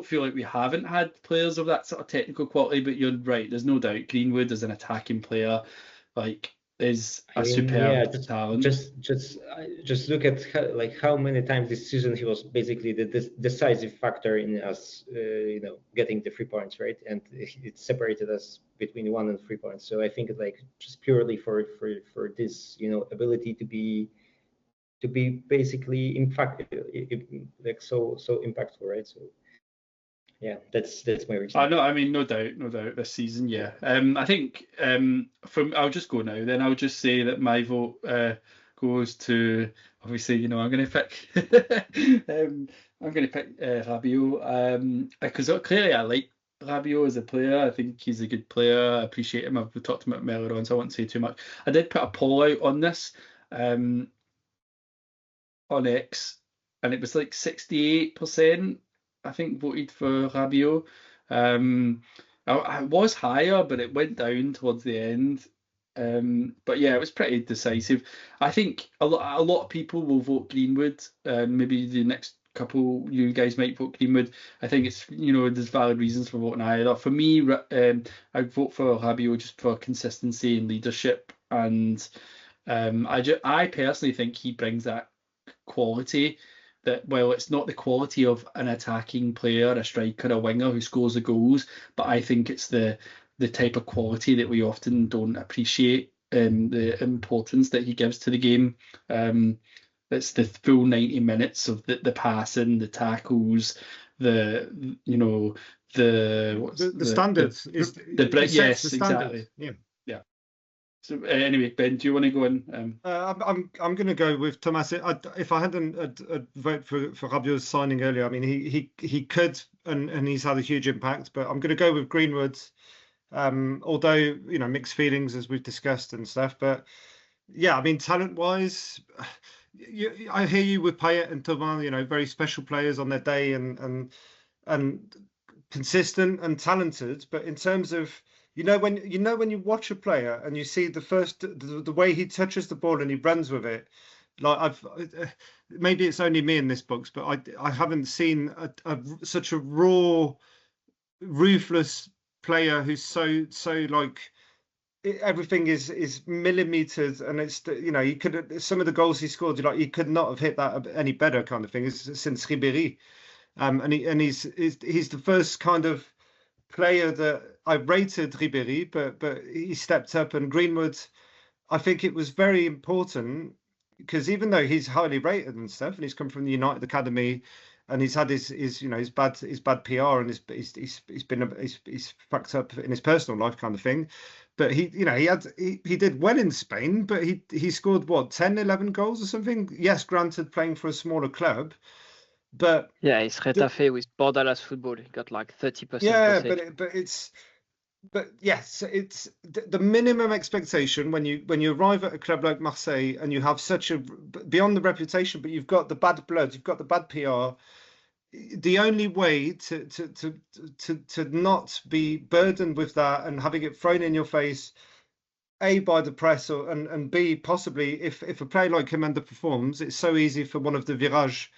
feel like we haven't had players of that sort of technical quality. But you're right, there's no doubt Greenwood is an attacking player, like is a superb talent. Just look at how many times this season he was basically the decisive factor in us, getting the 3 points, right? And it separated us between 1 and 3 points. So I think like just purely for this, ability to be basically like so impactful, right? So yeah, that's my reason. I mean, no doubt this season, yeah. I think I'll just go now. Then I'll just say that my vote goes to, obviously, I'm going to pick Rabiot because clearly I like Rabiot as a player. I think he's a good player. I appreciate him. I've talked about him earlier on, so I won't say too much. I did put a poll out on this on X, and it was like 68%. I think voted for Rabiot. I was higher, but it went down towards the end. But yeah, it was pretty decisive. I think a lot of people will vote Greenwood. Maybe the next couple you guys might vote Greenwood. I think it's there's valid reasons for voting either. For me, I'd vote for Rabiot just for consistency and leadership, and I personally think he brings that quality. That while it's not the quality of an attacking player, a striker, a winger who scores the goals, but I think it's the type of quality that we often don't appreciate, the importance that he gives to the game. It's the full 90 minutes of the passing, the tackles, the standards. Yes, exactly. Yeah. So anyway, Ben, do you want to go in? I'm going to go with Thomas. If I hadn't vote for Rabiot's signing earlier, I mean he could and he's had a huge impact. But I'm going to go with Greenwood. Although mixed feelings as we've discussed and stuff. But yeah, I mean talent wise, I hear you with Payet and Thauvin. Very special players on their day and consistent and talented. But in terms of when you watch a player and you see the way he touches the ball and he runs with it, Like maybe it's only me in this box, but I haven't seen such a raw, ruthless player who's so like everything is millimeters, and it's he could some of the goals he scored, like he could not have hit that any better kind of thing since Ribéry, and he's the first kind of player that I rated Ribéry, but he stepped up, and Greenwood, I think it was very important because even though he's highly rated and stuff, and he's come from the United Academy, and he's had his bad PR, and he's fucked up in his personal life kind of thing, but he did well in Spain, but he scored what 10, 11 goals or something. Yes, granted, playing for a smaller club, but yeah, it's Retafe with Bordalas football. He got like 30%. Yeah, but yes, it's the minimum expectation when you arrive at a club like Marseille and you have such a beyond the reputation, but you've got the bad blood, you've got the bad PR. The only way to not be burdened with that and having it thrown in your face, A, by the press, and B, possibly if a player like him underperforms, it's so easy for one of the Virage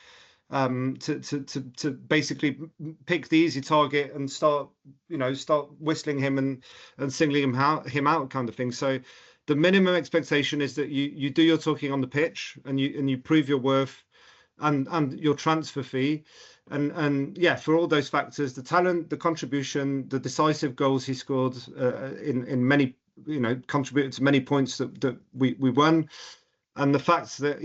to basically pick the easy target and start whistling him and singling him out kind of thing. So the minimum expectation is that you do your talking on the pitch and you prove your worth and your transfer fee, and yeah, for all those factors, the talent, the contribution, the decisive goals he scored in many, contributed to many points that we won, and the fact that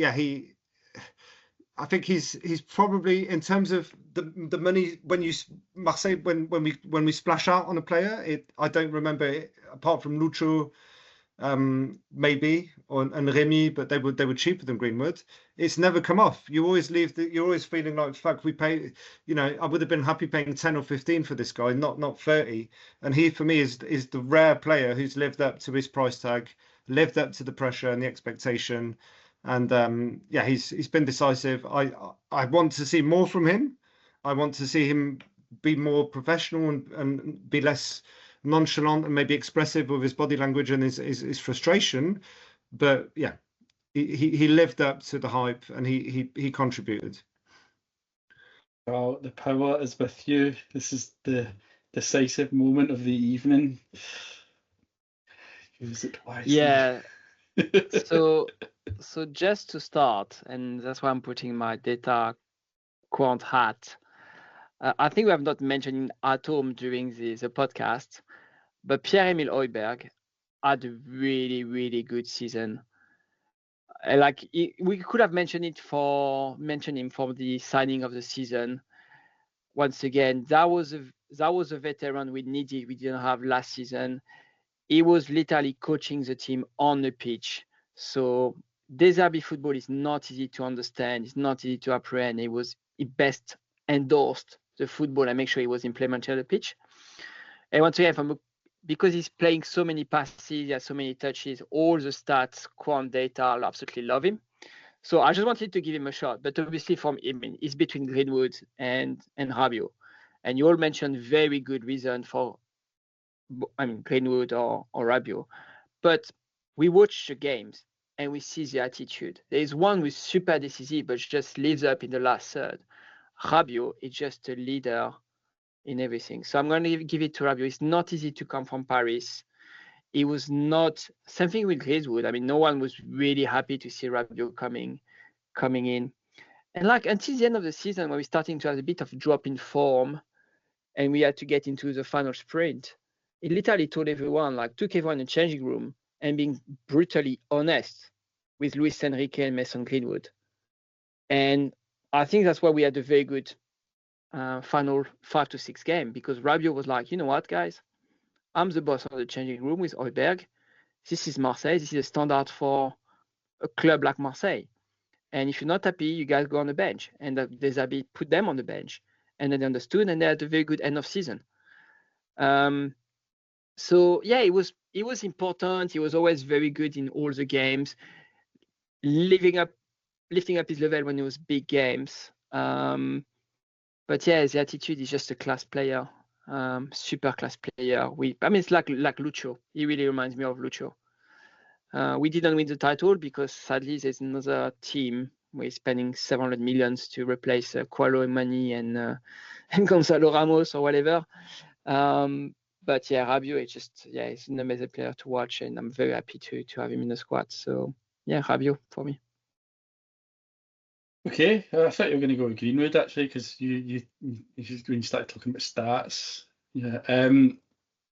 I think he's probably, in terms of the money, when Marseille, when we splash out on a player, I don't remember it, apart from Lucho, maybe, and Remy, but they were cheaper than Greenwood. It's never come off. You always you're always feeling like, fuck, we pay, I would have been happy paying 10 or 15 for this guy, not 30. And he, for me, is the rare player who's lived up to his price tag, lived up to the pressure and the expectation. And he's been decisive. I want to see more from him. I want to see him be more professional and be less nonchalant and maybe expressive with his body language and his frustration. But yeah, he lived up to the hype and he contributed. Oh, the power is with you. This is the decisive moment of the evening. Use it wisely. Yeah. So just to start, and that's why I'm putting my data quant hat. I think we have not mentioned at home during the podcast, but Pierre-Emile Højbjerg had a really, really good season. We could have mentioned him for the signing of the season. Once again, that was a veteran we needed. We didn't have last season. He was literally coaching the team on the pitch. So Deserby football is not easy to understand. It's not easy to apprehend. He best endorsed the football and make sure he was implemented on the pitch. And once again, because he's playing so many passes, he has so many touches, all the stats, quant data, I absolutely love him. So I just wanted to give him a shot. But obviously, it's between Greenwood and Rabiot. And you all mentioned very good reason for, Greenwood or Rabiot. But we watch the games and we see the attitude. There is one who's super decisive, but just lives up in the last third. Rabiot is just a leader in everything. So I'm going to give it to Rabiot. It's not easy to come from Paris. It was not something with Greenwood. No one was really happy to see Rabiot coming in. And until the end of the season, when we're starting to have a bit of drop in form and we had to get into the final sprint, he literally told everyone, took everyone in the changing room and being brutally honest with Luis Enrique and Mason Greenwood. And I think that's why we had a very good final 5 to 6 game, because Rabiot was like, you know what, guys? I'm the boss of the changing room with Højbjerg. This is Marseille. This is a standard for a club like Marseille. And if you're not happy, you guys go on the bench. And Deserby put them on the bench. And then they understood, and they had a very good end of season. So yeah, it was important. He was always very good in all the games, lifting up his level when it was big games. But yeah, the attitude is just a class player, super class player. It's like Lucho. He really reminds me of Lucho. We didn't win the title because sadly there's another team we're spending 700 millions to replace Qualo Emani and Gonzalo Ramos or whatever. But yeah, Rabiot is just, he's an amazing player to watch, and I'm very happy to have him in the squad. So yeah, Rabiot for me. Okay, I thought you were going to go with Greenwood actually, because when you started talking about stats, yeah.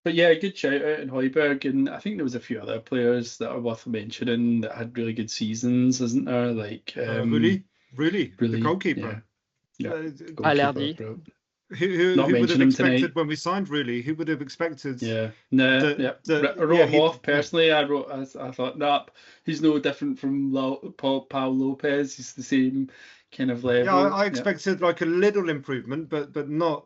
But yeah, good shout out in Højbjerg, and I think there was a few other players that are worth mentioning that had really good seasons, isn't there? Like really, the goalkeeper. Yeah. Alerdi. Who would have expected when we signed? Really, who would have expected? Yeah, no, yeah. I wrote him off personally. I thought, nah, he's no different from Paul Lopez. He's the same kind of level. Yeah, I expected like a little improvement, but not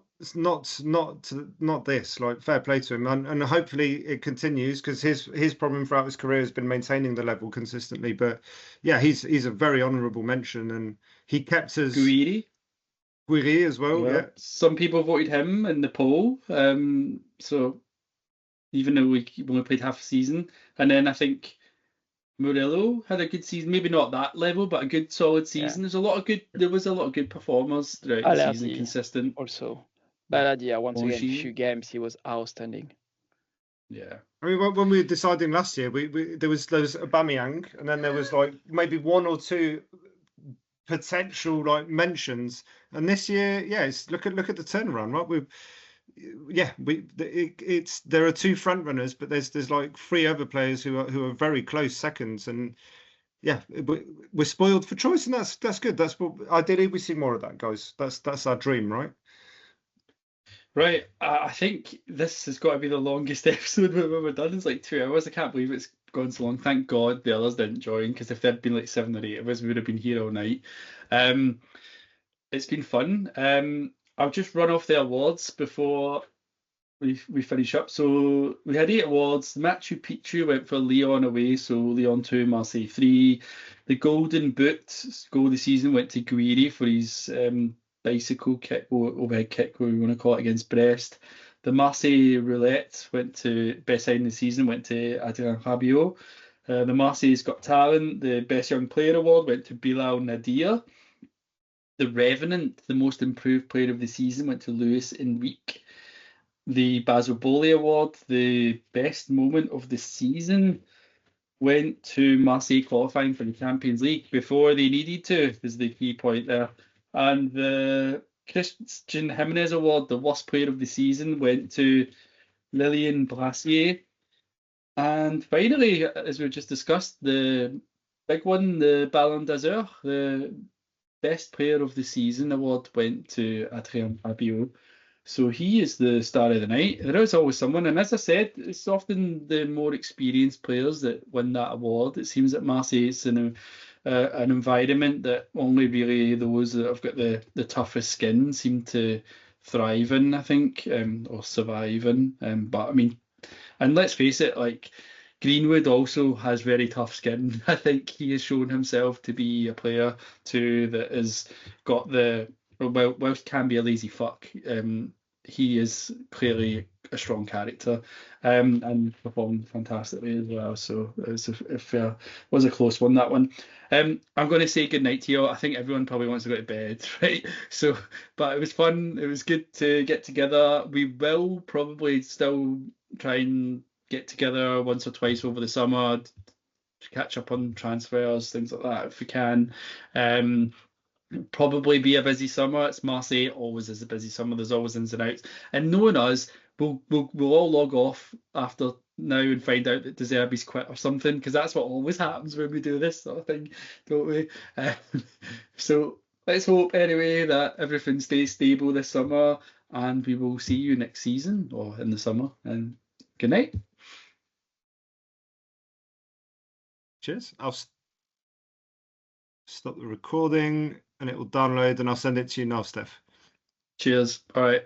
this. Like, fair play to him, and hopefully it continues, because his problem throughout his career has been maintaining the level consistently. But yeah, he's a very honourable mention, and he kept us. Guiri as well, yeah. Some people voted him in the poll. So even though we only played half a season, and then I think Murillo had a good season, maybe not that level, but a good solid season. There was a lot of good performers throughout the season, consistent. Also, Baladia once again, few games he was outstanding. Yeah. I mean, when we were deciding last year, there was Aubameyang, and then there was like maybe one or two potential like mentions, and this year, it's look at the turnaround, right? There are two front runners, but there's like three other players who are very close seconds, and we're spoiled for choice, and that's good. That's what ideally we see more of that, guys. That's our dream, right? Right. I think this has got to be the longest episode we've ever done. It's like 2 hours. I can't believe it's gone so long. Thank God the others didn't join, because if there'd been like 7 or 8 of us, we would have been here all night. It's been fun. I'll just run off the awards before we finish up. So we had 8 awards. The Matchu Pitchu went for Lyon away, so Lyon 2, Marseille 3. The Golden Boot goal of the season went to Guiri for his bicycle kick, or overhead kick, whatever you want to call it, against Brest. The Marseille Roulette went to best signing of the season, went to Adrien Rabiot. The Marseille's Got Talent, the best young player award went to Bilal Nadir. The Revenant, the most improved player of the season, went to Luis Enrique. The Basile Boli award, the best moment of the season, went to Marseille qualifying for the Champions League before they needed to, is the key point there. And the Christian Gimenez award, the worst player of the season, went to Lilian Brassier. And finally, as we just discussed, the big one, the Ballon d'Or, the best player of the season award, went to Adrien Rabiot. So he is the star of the night. There is always someone, and as I said, it's often the more experienced players that win that award. It seems that Marseille is in an environment that only really those that have got the toughest skin seem to thrive in, I think, or survive in. But I mean, and let's face it, like, Greenwood also has very tough skin. I think he has shown himself to be a player too that has got whilst can be a lazy fuck, he is clearly a strong character, and performed fantastically as well. So it was a close one, that one. I'm going to say good night to you. I think everyone probably wants to go to bed, right? So, but it was fun. It was good to get together. We will probably still try and get together once or twice over the summer to catch up on transfers, things like that, if we can. Probably be a busy summer. It's Marseille, always is a busy summer. There's always ins and outs. And knowing us, we'll all log off after now and find out that De Zerbi's quit or something, because that's what always happens when we do this sort of thing, don't we? So let's hope anyway that everything stays stable this summer, and we will see you next season or in the summer. And good night. Cheers. I'll stop the recording and it will download, and I'll send it to you now, Steph. Cheers. All right.